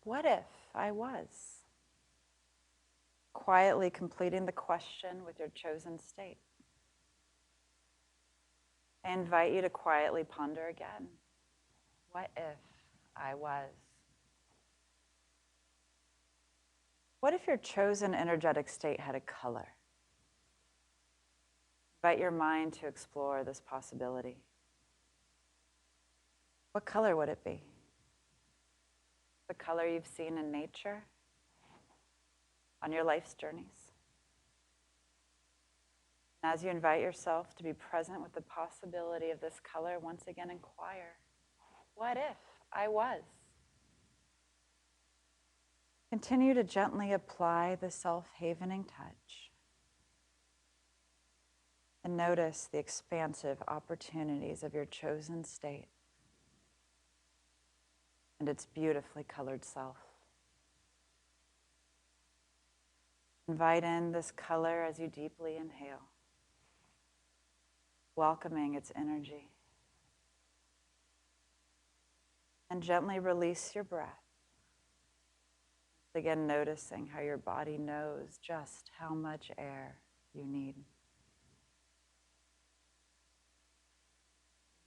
what if I was? Quietly completing the question with your chosen state. I invite you to quietly ponder again. What if I was? What if your chosen energetic state had a color? Invite your mind to explore this possibility. What color would it be? The color you've seen in nature, on your life's journeys. And as you invite yourself to be present with the possibility of this color, once again inquire, what if I was? Continue to gently apply the self-havening touch. And notice the expansive opportunities of your chosen state and its beautifully colored self. Invite in this color as you deeply inhale, welcoming its energy. And gently release your breath. Again, noticing how your body knows just how much air you need.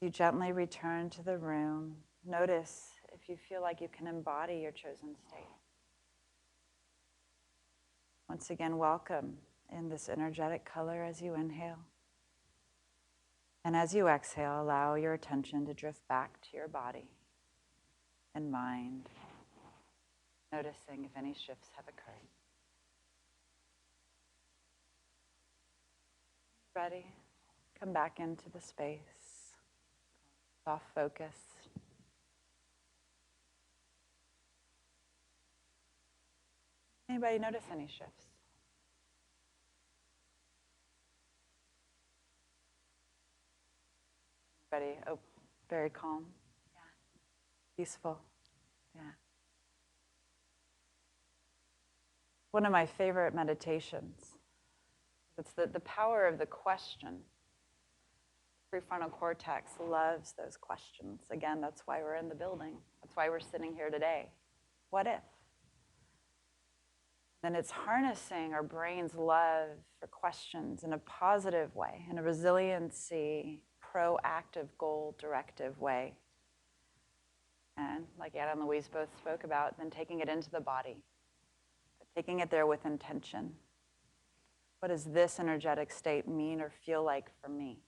You gently return to the room. Notice if you feel like you can embody your chosen state. Once again, welcome in this energetic color as you inhale. And as you exhale, allow your attention to drift back to your body and mind, noticing if any shifts have occurred. Ready? Come back into the space. Soft focus. Anybody notice any shifts? Anybody? Oh, very calm. Yeah. Peaceful. Yeah. One of my favorite meditations. It's the power of the question. Prefrontal cortex loves those questions. Again, that's why we're in the building. That's why we're sitting here today. What if? Then it's harnessing our brain's love for questions in a positive way, in a resiliency, proactive, goal-directive way. And like Anna and Louise both spoke about, then taking it into the body, taking it there with intention. What does this energetic state mean or feel like for me?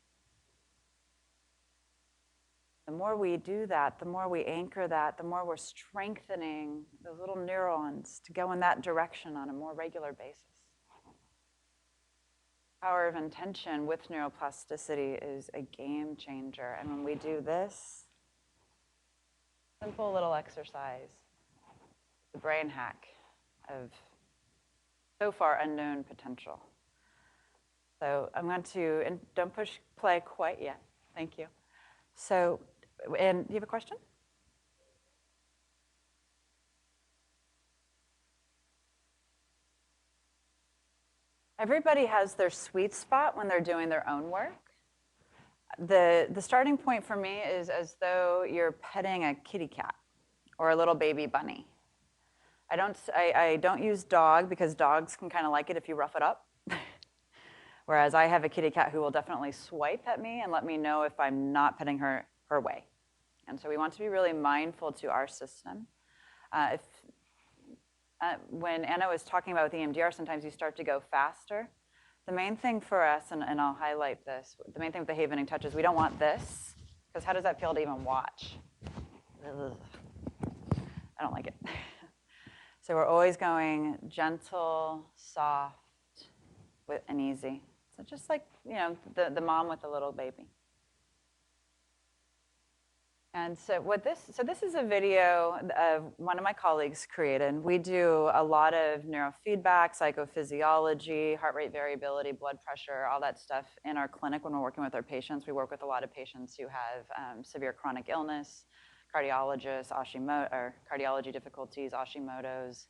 The more we do that, the more we anchor that, the more we're strengthening those little neurons to go in that direction on a more regular basis. Power of intention with neuroplasticity is a game changer. And when we do this simple little exercise, the brain hack of so far unknown potential. So I'm going to, and don't push play quite yet. Thank you. So, and do you have a question? Everybody has their sweet spot when they're doing their own work. The starting point for me is as though you're petting a kitty cat or a little baby bunny. I don't use dog because dogs can kind of like it if you rough it up. Whereas I have a kitty cat who will definitely swipe at me and let me know if I'm not petting her way. And so we want to be really mindful to our system. When Anna was talking about with EMDR, sometimes you start to go faster. The main thing for us, and I'll highlight this, the main thing with the Havening touch is we don't want this, because how does that feel to even watch? Ugh. I don't like it. So we're always going gentle, soft, and easy. So just like, you know, the mom with the little baby. And so this is a video of one of my colleagues created. We do a lot of neurofeedback, psychophysiology, heart rate variability, blood pressure, all that stuff in our clinic when we're working with our patients. We work with a lot of patients who have severe chronic illness, cardiologists, or cardiology difficulties, Hashimoto's,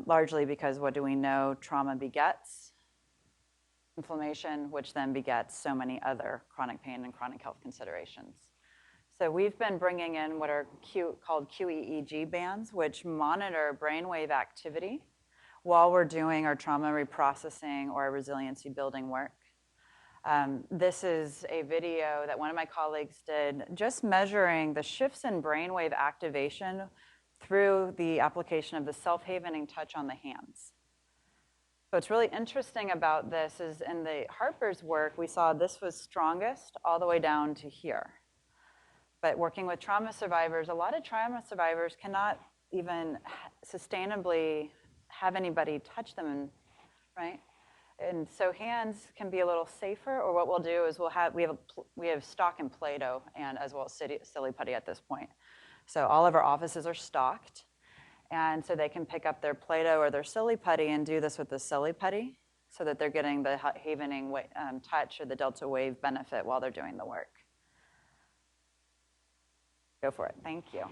largely because what do we know? Trauma begets inflammation, which then begets so many other chronic pain and chronic health considerations. So we've been bringing in what are called QEEG bands, which monitor brainwave activity while we're doing our trauma reprocessing or resiliency building work. This is a video that one of my colleagues did, just measuring the shifts in brainwave activation through the application of the self-havening touch on the hands. So what's really interesting about this is in the Harper's work, we saw this was strongest all the way down to here. But working with trauma survivors, a lot of trauma survivors cannot even sustainably have anybody touch them, right? And so hands can be a little safer, or what we'll do is we have stock in Play-Doh and as well as silly putty at this point. So all of our offices are stocked, and so they can pick up their Play-Doh or their silly putty and do this with the silly putty so that they're getting the havening touch or the delta wave benefit while they're doing the work. Go for it. Thank you.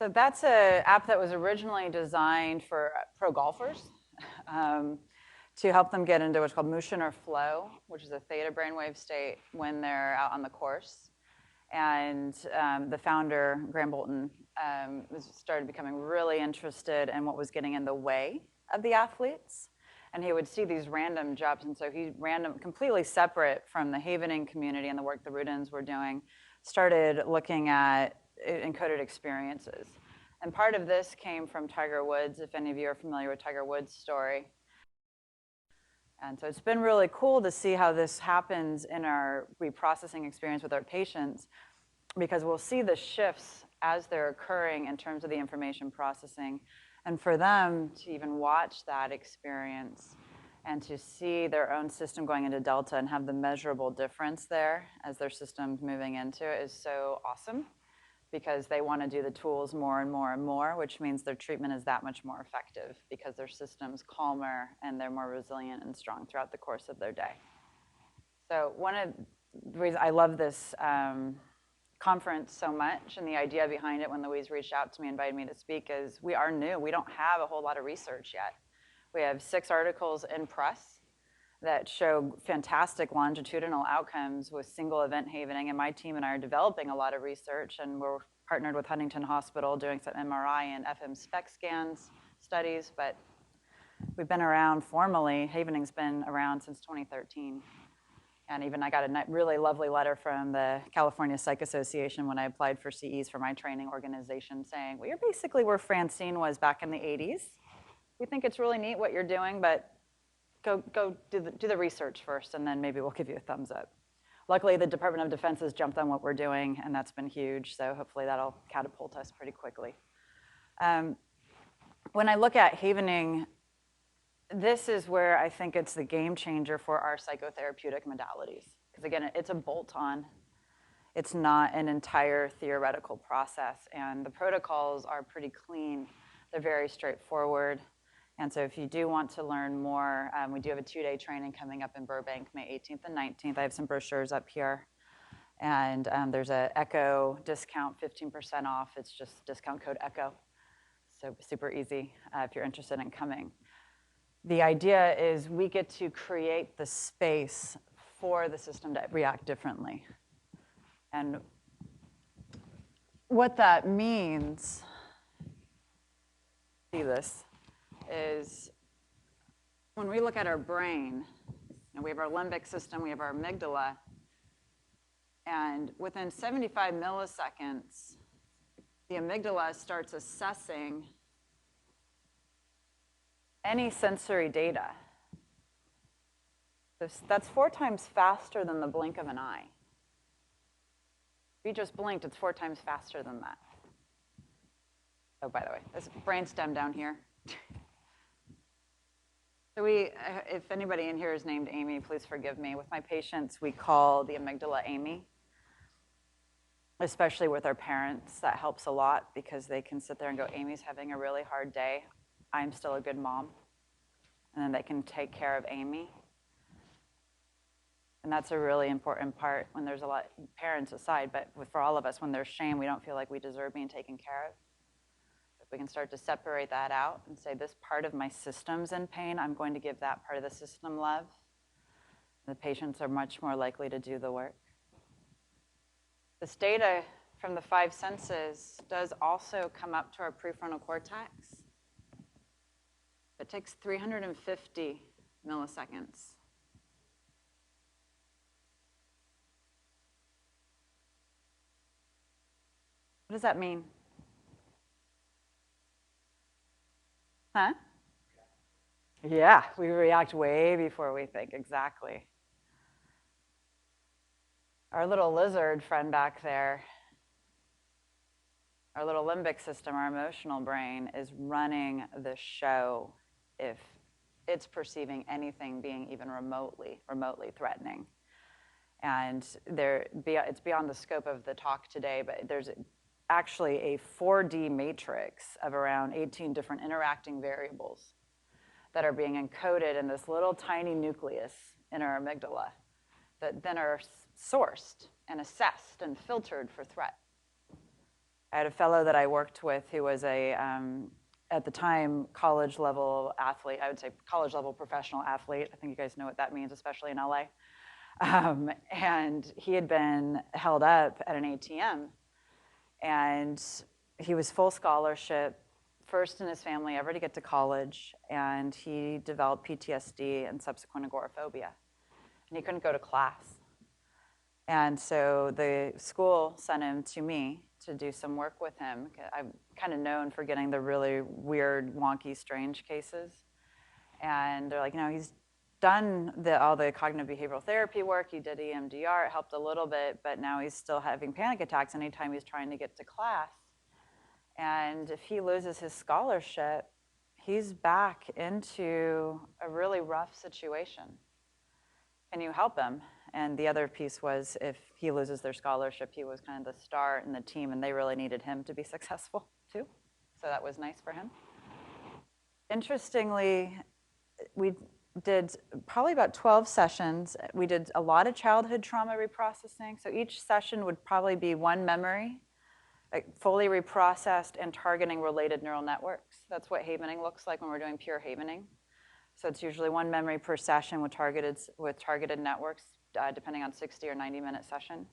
So that's an app that was originally designed for pro golfers to help them get into what's called motion or flow, which is a theta brainwave state when they're out on the course. And the founder, Graham Bolton, started becoming really interested in what was getting in the way of the athletes. And he would see these random jumps. And so he completely separate from the Havening community and the work the Rudins were doing, started looking at encoded experiences. And part of this came from Tiger Woods, if any of you are familiar with Tiger Woods' story. And so it's been really cool to see how this happens in our reprocessing experience with our patients, because we'll see the shifts as they're occurring in terms of the information processing. And for them to even watch that experience and to see their own system going into delta and have the measurable difference there as their system's moving into it is so awesome, because they want to do the tools more and more and more, which means their treatment is that much more effective because their system's calmer and they're more resilient and strong throughout the course of their day. So one of the reasons I love this conference so much, and the idea behind it when Louise reached out to me, invited me to speak, is we are new. We don't have a whole lot of research yet. We have 6 articles in press that show fantastic longitudinal outcomes with single event havening, and my team and I are developing a lot of research, and we're partnered with Huntington Hospital doing some MRI and FM SPECT scans studies, but we've been around formally. Havening's been around since 2013. And even I got a really lovely letter from the California Psych Association when I applied for CEs for my training organization saying, well, you're basically where Francine was back in the 80s. We think it's really neat what you're doing, but go do the research first, and then maybe we'll give you a thumbs up. Luckily, the Department of Defense has jumped on what we're doing, and that's been huge. So hopefully that'll catapult us pretty quickly. When I look at havening, this is where I think it's the game changer for our psychotherapeutic modalities. Because again, it's a bolt-on. It's not an entire theoretical process. And the protocols are pretty clean. They're very straightforward. And so if you do want to learn more, we do have a 2-day training coming up in Burbank, May 18th and 19th. I have some brochures up here. And there's an ECHO discount, 15% off. It's just discount code ECHO. So super easy if you're interested in coming. The idea is we get to create the space for the system to react differently. And what that means, see this, is when we look at our brain, we have our limbic system, we have our amygdala, and within 75 milliseconds, the amygdala starts assessing any sensory data. That's 4 times faster than the blink of an eye. If you just blinked, it's 4 times faster than that. Oh, by the way, this brainstem down here. So if anybody in here is named Amy, please forgive me. With my patients, we call the amygdala Amy, especially with our parents. That helps a lot because they can sit there and go, Amy's having a really hard day. I'm still a good mom. And then they can take care of Amy. And that's a really important part when there's a lot, parents aside, but for all of us, when there's shame, we don't feel like we deserve being taken care of. If we can start to separate that out and say, this part of my system's in pain, I'm going to give that part of the system love. The patients are much more likely to do the work. This data from the 5 senses does also come up to our prefrontal cortex. It takes 350 milliseconds. What does that mean? Huh? Yeah, we react way before we think, exactly. Our little lizard friend back there, our little limbic system, our emotional brain, is running the show if it's perceiving anything being even remotely threatening. And it's beyond the scope of the talk today, but there's actually a 4D matrix of around 18 different interacting variables that are being encoded in this little tiny nucleus in our amygdala that then are sourced and assessed and filtered for threat. I had a fellow that I worked with who was at the time, college-level athlete. I would say college-level professional athlete. I think you guys know what that means, especially in LA. And he had been held up at an ATM. And he was full scholarship, first in his family ever to get to college. And he developed PTSD and subsequent agoraphobia. And he couldn't go to class. And so the school sent him to me to do some work with him. I'm kind of known for getting the really weird, wonky, strange cases. And they're like, he's done all the cognitive behavioral therapy work. He did EMDR. It helped a little bit, but now he's still having panic attacks anytime he's trying to get to class. And if he loses his scholarship, he's back into a really rough situation. Can you help him? And the other piece was if he loses their scholarship, he was kind of the star in the team, and they really needed him to be successful too. So that was nice for him. Interestingly, we did probably about 12 sessions. We did a lot of childhood trauma reprocessing. So each session would probably be one memory, fully reprocessed and targeting related neural networks. That's what havening looks like when we're doing pure havening. So it's usually one memory per session with targeted networks, depending on 60 or 90-minute session.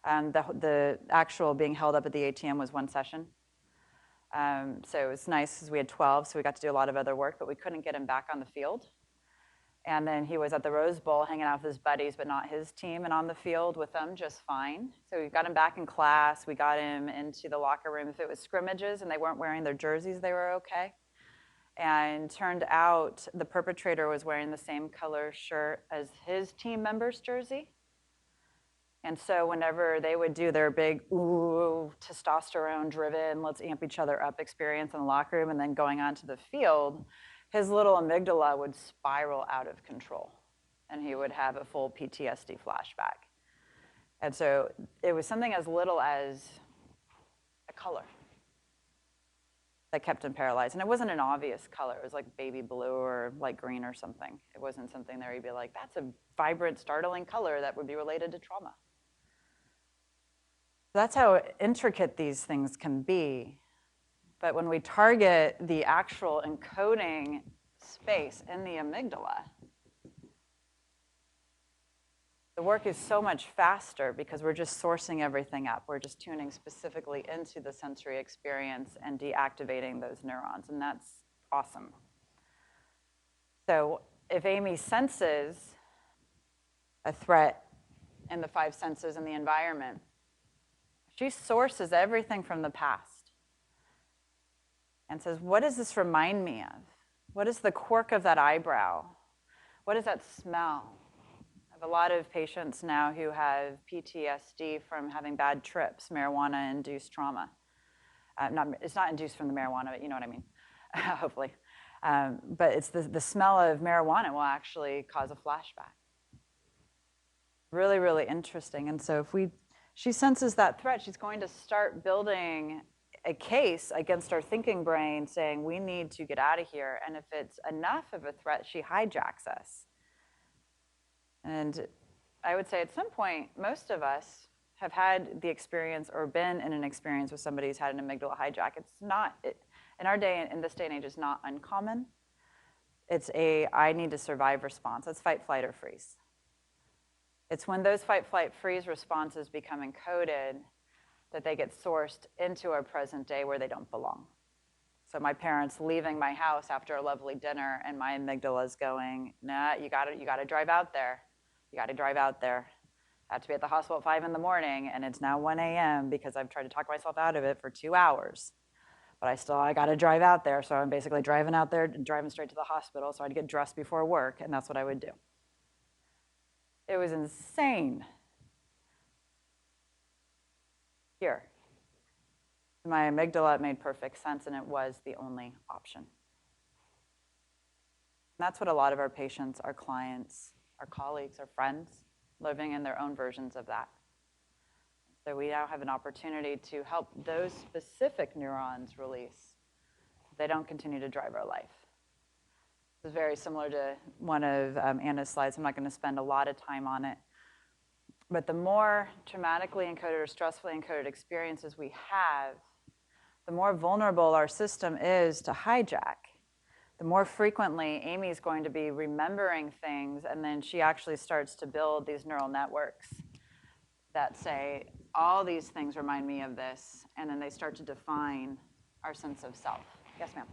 The actual being held up at the ATM was one session. So it was nice because we had 12, so we got to do a lot of other work, but we couldn't get him back on the field. And then he was at the Rose Bowl hanging out with his buddies, but not his team, and on the field with them just fine. So we got him back in class. We got him into the locker room. If it was scrimmages and they weren't wearing their jerseys, they were okay. And turned out the perpetrator was wearing the same color shirt as his team member's jersey. And so whenever they would do their big, ooh, testosterone-driven, let's amp each other up experience in the locker room and then going onto the field, his little amygdala would spiral out of control. And he would have a full PTSD flashback. And so it was something as little as a color that kept him paralyzed. And it wasn't an obvious color. It was like baby blue or light green or something. It wasn't something there you'd be like, that's a vibrant, startling color that would be related to trauma. That's how intricate these things can be. But when we target the actual encoding space in the amygdala, the work is so much faster because we're just sourcing everything up. We're just tuning specifically into the sensory experience and deactivating those neurons, and that's awesome. So if Amy senses a threat in the 5 senses in the environment, she sources everything from the past and says, what does this remind me of? What is the quirk of that eyebrow? What is that smell? I have a lot of patients now who have PTSD from having bad trips, marijuana-induced trauma. It's not induced from the marijuana, but you know what I mean, hopefully. But it's the smell of marijuana will actually cause a flashback. Really, really interesting. And so if she senses that threat, she's going to start building a case against our thinking brain saying, we need to get out of here. And if it's enough of a threat, she hijacks us. And I would say at some point, most of us have had the experience or been in an experience with somebody who's had an amygdala hijack. In our day, in this day and age, it's not uncommon. It's I need to survive response. That's fight, flight, or freeze. It's when those fight, flight, freeze responses become encoded that they get sourced into our present day where they don't belong. So my parents leaving my house after a lovely dinner, and my amygdala is going, nah, you gotta drive out there. You gotta drive out there. I have to be at the hospital at 5 in the morning, and it's now 1 a.m. because I've tried to talk myself out of it for 2 hours. But I gotta drive out there, so I'm basically driving out there and driving straight to the hospital, so I'd get dressed before work, and that's what I would do. It was insane. Here. My amygdala made perfect sense, and it was the only option. And that's what a lot of our patients, our clients, our colleagues, our friends, living in their own versions of that. So we now have an opportunity to help those specific neurons release so they don't continue to drive our life. This is very similar to one of Anna's slides. I'm not going to spend a lot of time on it. But the more traumatically encoded or stressfully encoded experiences we have, the more vulnerable our system is to hijack. The more frequently Amy's going to be remembering things, and then she actually starts to build these neural networks that say, all these things remind me of this, and then they start to define our sense of self. Yes, ma'am.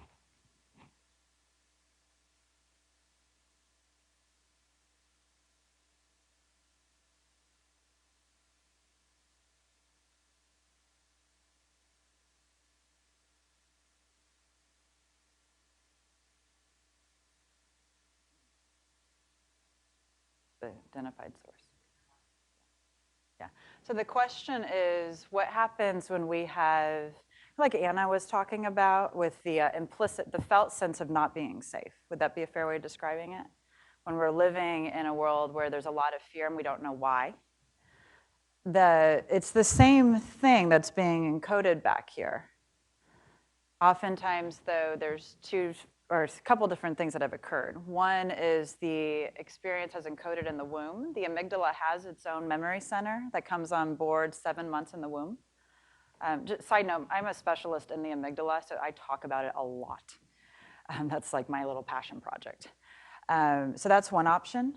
The identified source. Yeah. So the question is, what happens when we have, like Anna was talking about, with the implicit, the felt sense of not being safe? Would that be a fair way of describing it? When we're living in a world where there's a lot of fear and we don't know why. It's the same thing that's being encoded back here. Oftentimes, though, there's a couple different things that have occurred. One is the experience has encoded in the womb. The amygdala has its own memory center that comes on board 7 months in the womb. Just side note, I'm a specialist in the amygdala, so I talk about it a lot. That's like my little passion project. So that's one option.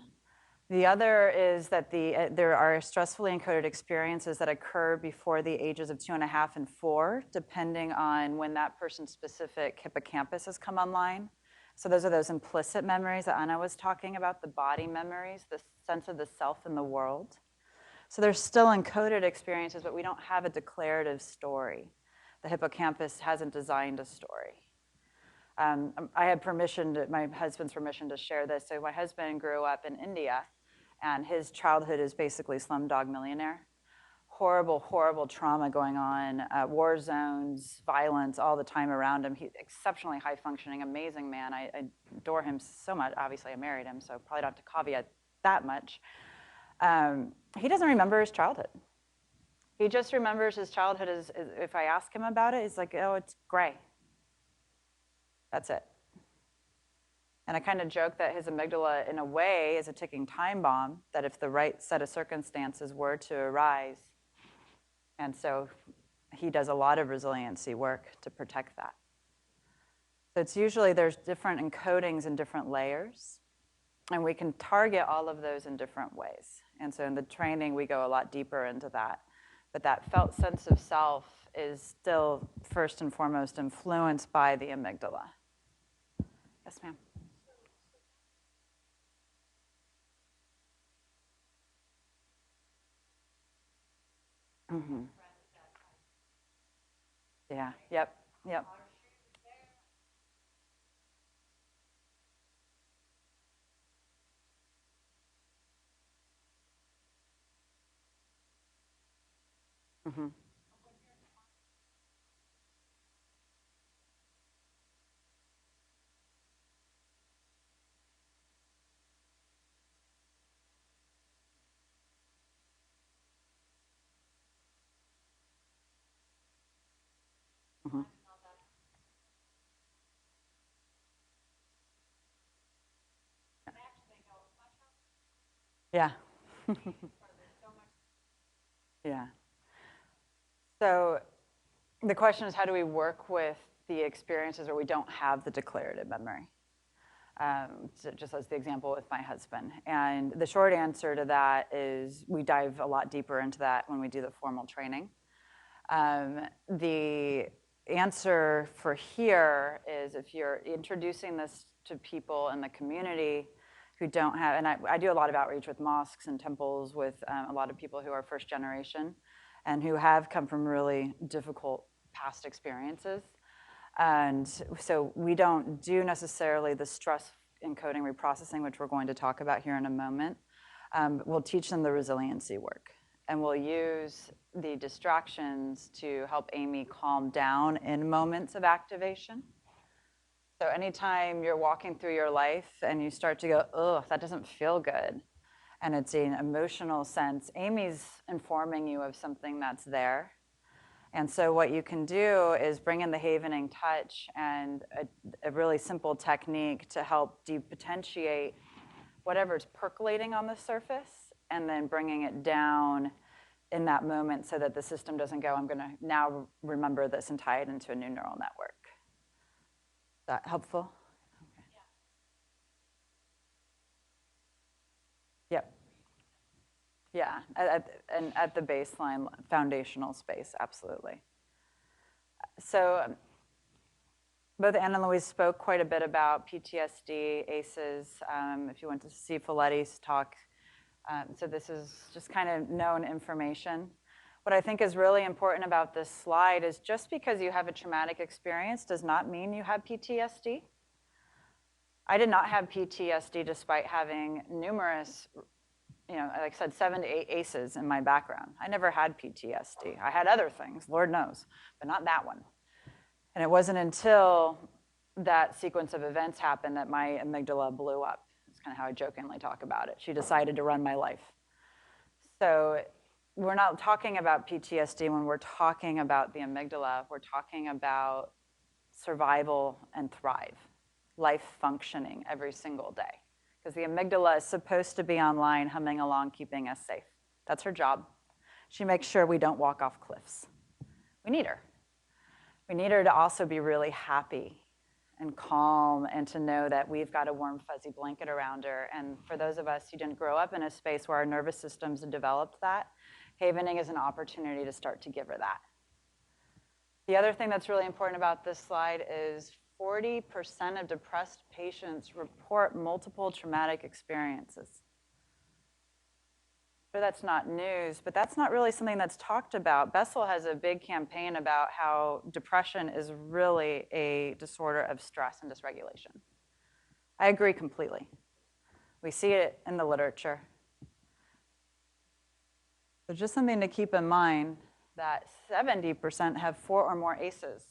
The other is that there are stressfully encoded experiences that occur before the ages of 2.5 and 4, depending on when that person's specific hippocampus has come online. So those are those implicit memories that Anna was talking about, the body memories, the sense of the self in the world. So there's still encoded experiences, but we don't have a declarative story. The hippocampus hasn't designed a story. I had my husband's permission to share this. So my husband grew up in India, and his childhood is basically Slumdog Millionaire. Horrible, horrible trauma going on, war zones, violence all the time around him. He's exceptionally high functioning, amazing man. I adore him so much. Obviously, I married him, so probably don't have to caveat that much. He doesn't remember his childhood. He just remembers his childhood as if I ask him about it, he's like, oh, it's gray. That's it. And I kind of joke that his amygdala, in a way, is a ticking time bomb, that if the right set of circumstances were to arise, and so he does a lot of resiliency work to protect that. So it's usually there's different encodings in different layers, and we can target all of those in different ways. And so in the training, we go a lot deeper into that. But that felt sense of self is still, first and foremost, influenced by the amygdala. Yes, ma'am. Mm-hmm. Yeah, yep. Mm-hmm. Mm-hmm. Yeah. Yeah. So the question is, how do we work with the experiences where we don't have the declarative memory? So just as the example with my husband. And the short answer to that is we dive a lot deeper into that when we do the formal training. The answer for here is if you're introducing this to people in the community who don't have, and I do a lot of outreach with mosques and temples with a lot of people who are first generation and who have come from really difficult past experiences. And so we don't do necessarily the stress encoding reprocessing, which we're going to talk about here in a moment. We'll teach them the resiliency work. And we'll use the distractions to help Amy calm down in moments of activation. So anytime you're walking through your life and you start to go, oh, that doesn't feel good, and it's an emotional sense, Amy's informing you of something that's there. And so what you can do is bring in the Havening touch and a really simple technique to help depotentiate whatever's percolating on the surface and then bringing it down in that moment so that the system doesn't go, I'm going to now remember this and tie it into a new neural network. Is that helpful? Okay. Yep. Yeah, and at the baseline, foundational space, absolutely. So both Anne and Louise spoke quite a bit about PTSD, ACEs. If you went to see Folletti's talk, so this is just kind of known information. What I think is really important about this slide is just because you have a traumatic experience does not mean you have PTSD. I did not have PTSD despite having numerous, like I said, 7 to 8 ACEs in my background. I never had PTSD. I had other things, Lord knows, but not that one. And it wasn't until that sequence of events happened that my amygdala blew up. That's kind of how I jokingly talk about it. She decided to run my life. So we're not talking about PTSD when we're talking about the amygdala. We're talking about survival and thrive, life functioning every single day. Because the amygdala is supposed to be online, humming along, keeping us safe. That's her job. She makes sure we don't walk off cliffs. We need her. We need her to also be really happy and calm and to know that we've got a warm, fuzzy blanket around her. And for those of us who didn't grow up in a space where our nervous systems had developed that, Havening is an opportunity to start to give her that. The other thing that's really important about this slide is 40% of depressed patients report multiple traumatic experiences. Sure, that's not news, but that's not really something that's talked about. Bessel has a big campaign about how depression is really a disorder of stress and dysregulation. I agree completely. We see it in the literature. So just something to keep in mind that 70% have 4 or more ACEs.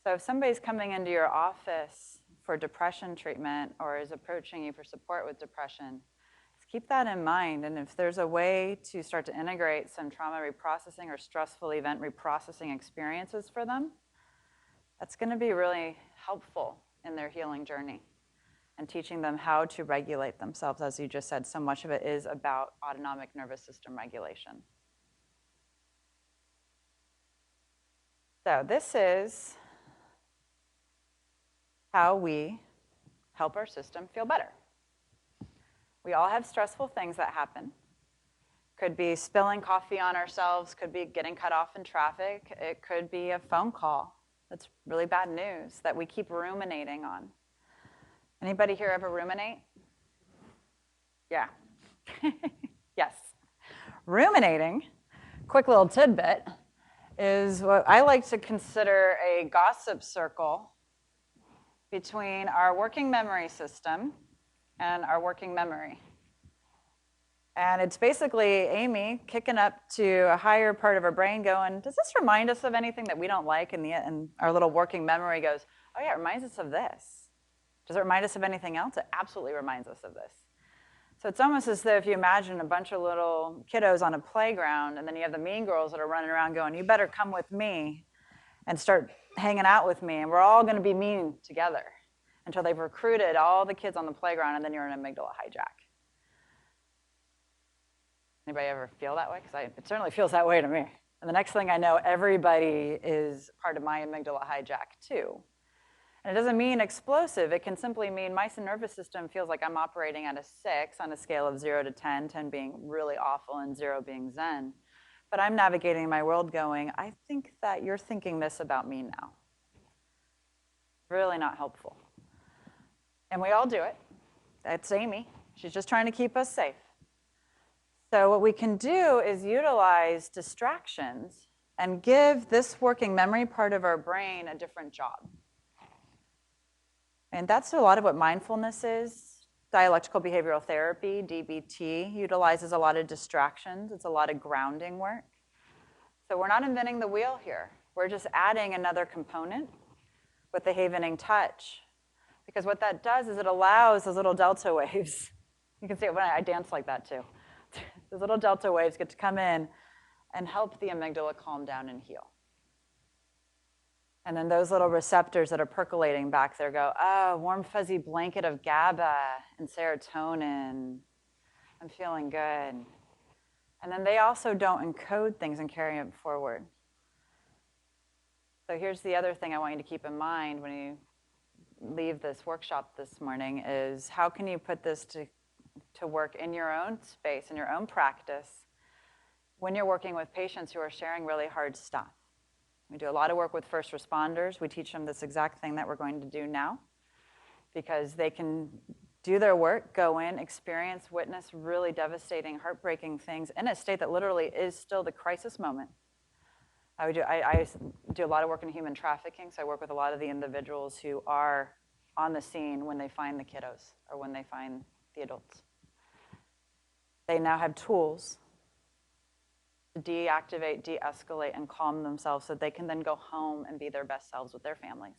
So if somebody's coming into your office for depression treatment or is approaching you for support with depression, keep that in mind, and if there's a way to start to integrate some trauma reprocessing or stressful event reprocessing experiences for them, that's going to be really helpful in their healing journey and teaching them how to regulate themselves. As you just said, so much of it is about autonomic nervous system regulation. So this is how we help our system feel better. We all have stressful things that happen. Could be spilling coffee on ourselves, could be getting cut off in traffic, it could be a phone call that's really bad news that we keep ruminating on. Anybody here ever ruminate? Yeah. Yes. Ruminating, quick little tidbit, is what I like to consider a gossip circle between our working memory system and our working memory. And it's basically Amy kicking up to a higher part of her brain going, does this remind us of anything that we don't like? And our little working memory goes, oh yeah, it reminds us of this. Does it remind us of anything else? It absolutely reminds us of this. So it's almost as though if you imagine a bunch of little kiddos on a playground and then you have the mean girls that are running around going, you better come with me and start hanging out with me and we're all gonna be mean together, until they've recruited all the kids on the playground, and then you're an amygdala hijack. Anybody ever feel that way? Because it certainly feels that way to me. And the next thing I know, everybody is part of my amygdala hijack too. And it doesn't mean explosive. It can simply mean my nervous system feels like I'm operating at a 6 on a scale of 0 to 10, 10 being really awful and 0 being zen. But I'm navigating my world going, I think that you're thinking this about me now. Really not helpful. And we all do it. That's Amy. She's just trying to keep us safe. So what we can do is utilize distractions and give this working memory part of our brain a different job. And that's a lot of what mindfulness is. Dialectical behavioral therapy, DBT, utilizes a lot of distractions. It's a lot of grounding work. So we're not inventing the wheel here. We're just adding another component with the Havening touch. Because what that does is it allows those little delta waves. You can see it when I dance like that too. Those little delta waves get to come in and help the amygdala calm down and heal. And then those little receptors that are percolating back there go, oh, warm fuzzy blanket of GABA and serotonin. I'm feeling good. And then they also don't encode things and carry them forward. So here's the other thing I want you to keep in mind when you leave this workshop this morning is how can you put this to work in your own space, in your own practice, when you're working with patients who are sharing really hard stuff. We do a lot of work with first responders. We teach them this exact thing that we're going to do now because they can do their work, go in, experience, witness really devastating, heartbreaking things in a state that literally is still the crisis moment. I do a lot of work in human trafficking, so I work with a lot of the individuals who are on the scene when they find the kiddos or when they find the adults. They now have tools to deactivate, de-escalate, and calm themselves so they can then go home and be their best selves with their families.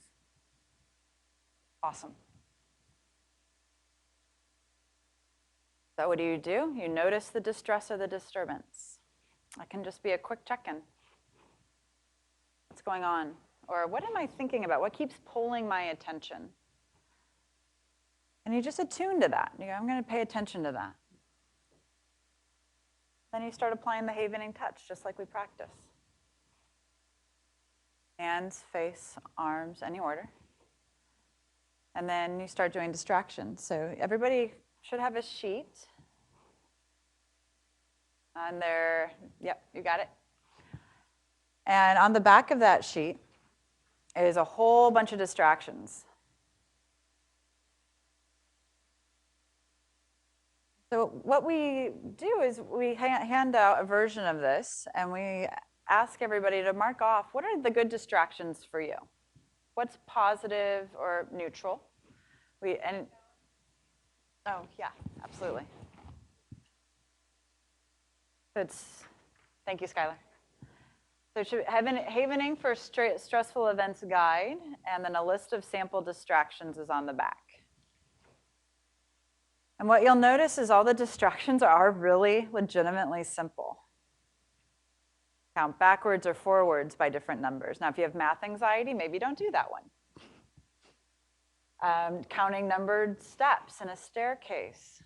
Awesome. So what do? You notice the distress or the disturbance. That can just be a quick check-in. What's going on? Or what am I thinking about? What keeps pulling my attention? And you just attune to that. You go, I'm going to pay attention to that. Then you start applying the Havening touch, just like we practice. Hands, face, arms, any order. And then you start doing distractions. So everybody should have a sheet on their, yep, you got it. And on the back of that sheet is a whole bunch of distractions. So what we do is we hand out a version of this, and we ask everybody to mark off what are the good distractions for you? What's positive or neutral? Oh, yeah, absolutely. Thank you, Skylar. So Havening for Stressful Events Guide, and then a list of sample distractions is on the back. And what you'll notice is all the distractions are really legitimately simple. Count backwards or forwards by different numbers. Now, if you have math anxiety, maybe don't do that one. Counting numbered steps in a staircase.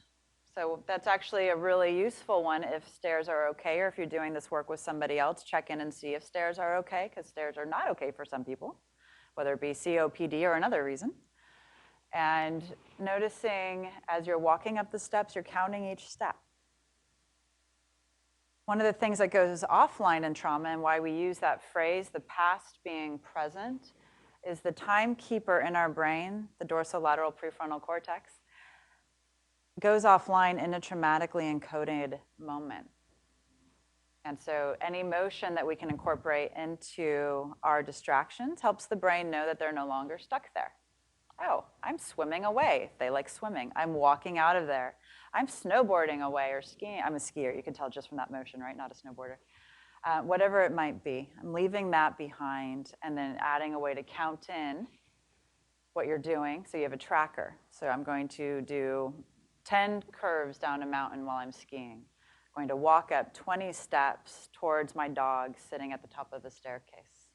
So that's actually a really useful one if stairs are okay, or if you're doing this work with somebody else, check in and see if stairs are okay, because stairs are not okay for some people, whether it be COPD or another reason. And noticing as you're walking up the steps, you're counting each step. One of the things that goes offline in trauma and why we use that phrase, the past being present, is the timekeeper in our brain, the dorsolateral prefrontal cortex, goes offline in a traumatically encoded moment. And so any motion that we can incorporate into our distractions helps the brain know that they're no longer stuck there. Oh, I'm swimming away. They like swimming. I'm walking out of there. I'm snowboarding away or skiing. I'm a skier. You can tell just from that motion, right? Not a snowboarder. Whatever it might be. I'm leaving that behind and then adding a way to count in what you're doing. So you have a tracker. So I'm going to do 10 curves down a mountain while I'm skiing. I'm going to walk up 20 steps towards my dog sitting at the top of the staircase.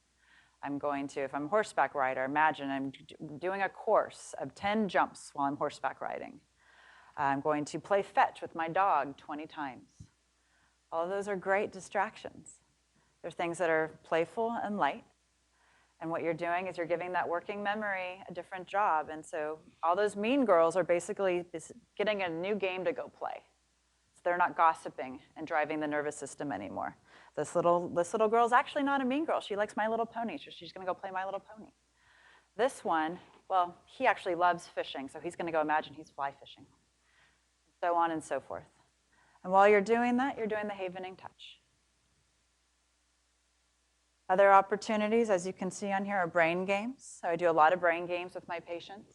I'm going to, if I'm a horseback rider, imagine I'm doing a course of 10 jumps while I'm horseback riding. I'm going to play fetch with my dog 20 times. All of those are great distractions. They're things that are playful and light. And what you're doing is you're giving that working memory a different job. And so all those mean girls are basically getting a new game to go play. So they're not gossiping and driving the nervous system anymore. This little girl's actually not a mean girl. She likes My Little Pony, so she's going to go play My Little Pony. This one, well, he actually loves fishing, so he's going to go imagine he's fly fishing. So on and so forth. And while you're doing that, you're doing the Havening touch. Other opportunities, as you can see on here, are brain games. So I do a lot of brain games with my patients.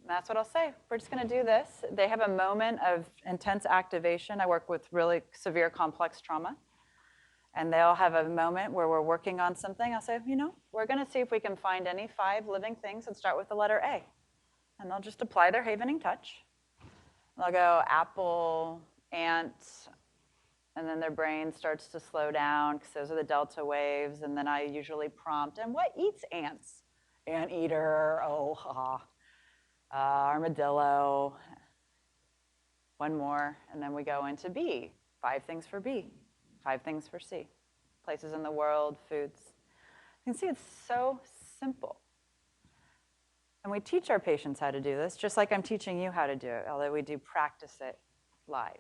And that's what I'll say. We're just going to do this. They have a moment of intense activation. I work with really severe complex trauma. And they'll have a moment where we're working on something. I'll say, we're going to see if we can find any 5 living things that start with the letter A. And they'll just apply their Havening touch. They'll go apple, ant, and then their brain starts to slow down because those are the delta waves. And then I usually prompt, and what eats ants? Anteater, armadillo. One more, and then we go into B. 5 things for B, 5 things for C. Places in the world, foods. You can see it's so simple. And we teach our patients how to do this, just like I'm teaching you how to do it, although we do practice it live.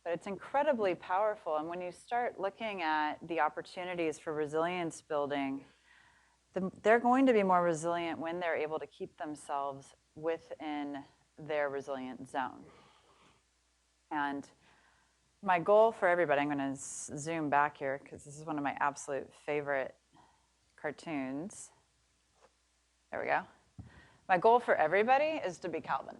But it's incredibly powerful. And when you start looking at the opportunities for resilience building, they're going to be more resilient when they're able to keep themselves within their resilient zone. And my goal for everybody, I'm going to zoom back here because this is one of my absolute favorite cartoons. There we go. My goal for everybody is to be Calvin.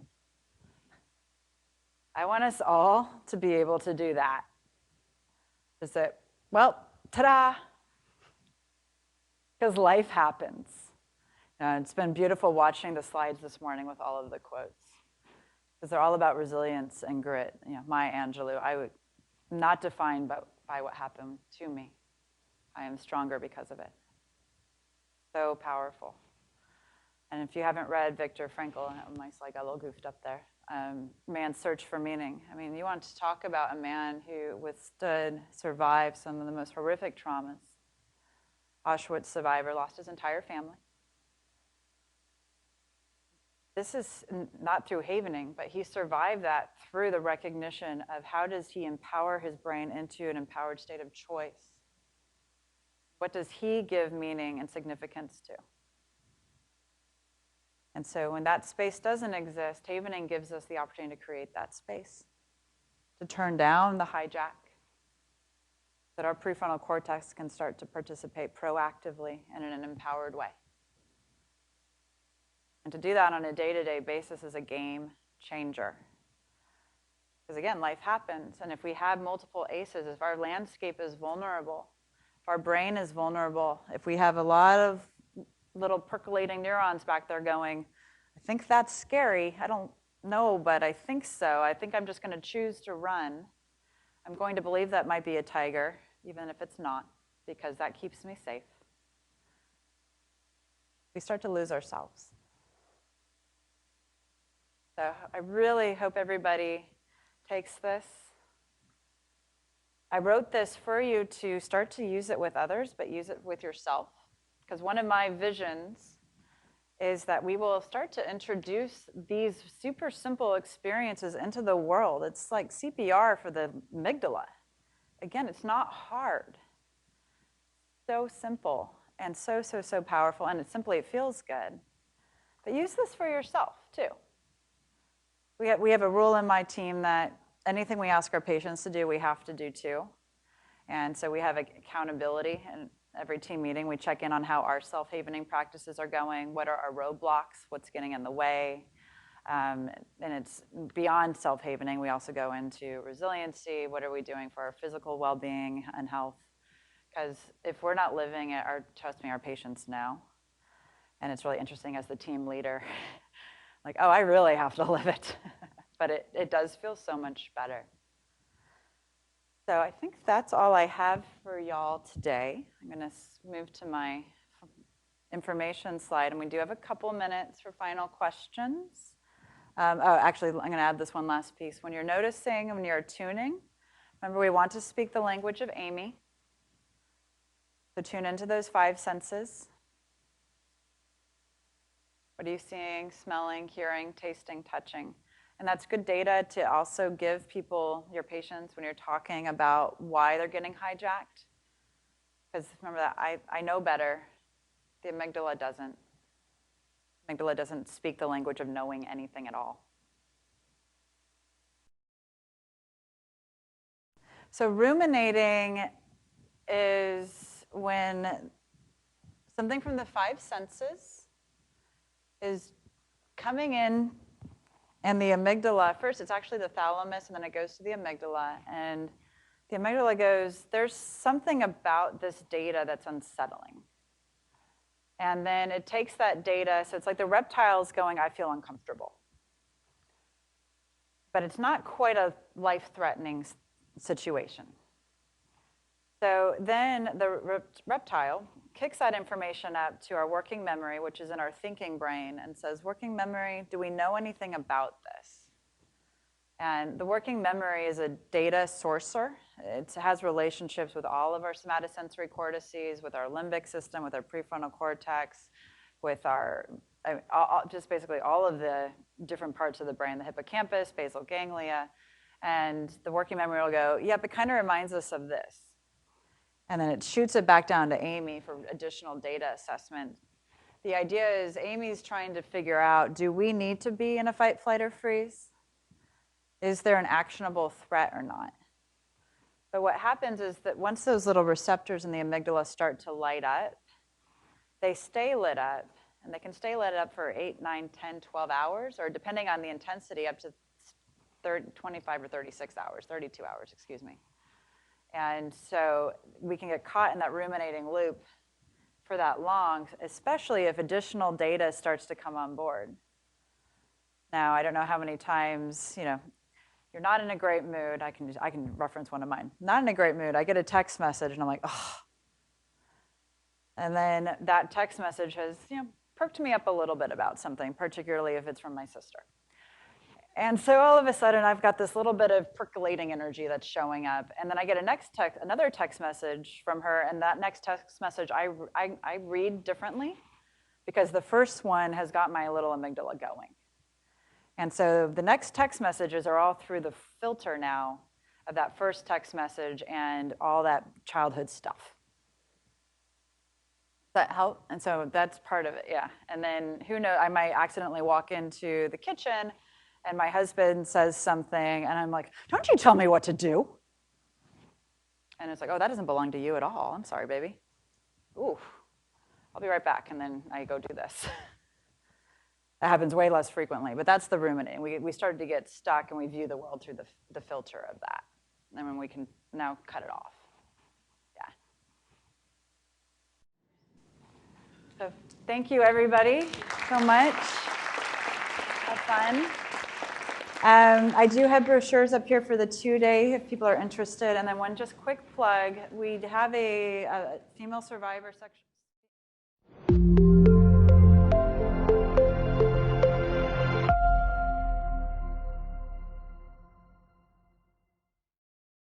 I want us all to be able to do that. Is that, well, ta-da! Because life happens. It's been beautiful watching the slides this morning with all of the quotes. Because they're all about resilience and grit. Maya Angelou, I would not defined by what happened to me. I am stronger because of it. So powerful. And if you haven't read Viktor Frankl, my slide got a little goofed up there, Man's Search for Meaning. I mean, you want to talk about a man who survived some of the most horrific traumas. Auschwitz survivor, lost his entire family. This is not through havening, but he survived that through the recognition of how does he empower his brain into an empowered state of choice? What does he give meaning and significance to? And so when that space doesn't exist, havening gives us the opportunity to create that space, to turn down the hijack, that our prefrontal cortex can start to participate proactively and in an empowered way. And to do that on a day-to-day basis is a game changer. Because again, life happens. And if we have multiple ACEs, if our landscape is vulnerable, if our brain is vulnerable, if we have a lot of little percolating neurons back there going, I think that's scary. I don't know, but I think so. I think I'm just going to choose to run. I'm going to believe that might be a tiger, even if it's not, because that keeps me safe. We start to lose ourselves. So I really hope everybody takes this. I wrote this for you to start to use it with others, but use it with yourself. Because one of my visions is that we will start to introduce these super simple experiences into the world. It's like CPR for the amygdala. Again, it's not hard. So simple and so powerful. And it feels good. But use this for yourself, too. We have a rule in my team that anything we ask our patients to do, we have to do, too. And so we have accountability. And every team meeting, we check in on how our self-havening practices are going, what are our roadblocks, what's getting in the way. And it's beyond self-havening. We also go into resiliency. What are we doing for our physical well-being and health? Because if we're not living it, trust me, our patients know. And it's really interesting as the team leader, like, oh, I really have to live it. But it does feel so much better. So I think that's all I have for y'all today. I'm going to move to my information slide. And we do have a couple minutes for final questions. Actually, I'm going to add this one last piece. When you're noticing, when you're tuning, remember we want to speak the language of Amy. So tune into those 5 senses. What are you seeing, smelling, hearing, tasting, touching? And that's good data to also give people, your patients, when you're talking about why they're getting hijacked. Because remember that I know better. The amygdala doesn't. Amygdala doesn't speak the language of knowing anything at all. So ruminating is when something from the 5 senses is coming in, and the amygdala, first it's actually the thalamus, and then it goes to the amygdala, and the amygdala goes, there's something about this data that's unsettling. And then it takes that data, so it's like the reptile's going, I feel uncomfortable. But it's not quite a life-threatening situation. So then the reptile kicks that information up to our working memory, which is in our thinking brain, and says, working memory, do we know anything about this? And the working memory is a data sourcer. It has relationships with all of our somatosensory cortices, with our limbic system, with our prefrontal cortex, with our, just basically all of the different parts of the brain, the hippocampus, basal ganglia. And the working memory will go, yep, it kind of reminds us of this. And then it shoots it back down to Amy for additional data assessment. The idea is Amy's trying to figure out, do we need to be in a fight, flight, or freeze? Is there an actionable threat or not? But what happens is that once those little receptors in the amygdala start to light up, they stay lit up, and they can stay lit up for 8, 9, 10, 12 hours, or depending on the intensity, up to 25 or 36 hours, 32 hours, excuse me. And so we can get caught in that ruminating loop for that long, especially if additional data starts to come on board. Now, I don't know how many times, you're not in a great mood. I can reference one of mine. Not in a great mood. I get a text message, and I'm like, oh. And then that text message has, perked me up a little bit about something, particularly if it's from my sister. And so all of a sudden, I've got this little bit of percolating energy that's showing up. And then I get another text message from her, and that next text message I read differently because the first one has got my little amygdala going. And so the next text messages are all through the filter now of that first text message and all that childhood stuff. Does that help? And so that's part of it, yeah. And then who knows, I might accidentally walk into the kitchen and my husband says something, and I'm like, don't you tell me what to do. And it's like, oh, that doesn't belong to you at all. I'm sorry, baby. Ooh, I'll be right back, and then I go do this. That happens way less frequently, but that's the ruminating. We started to get stuck, and we view the world through the filter of that. And then we can now cut it off. Yeah. So thank you, everybody, so much. Have fun. I do have brochures up here for the 2-day if people are interested. And then one just quick plug, we have a female survivor section.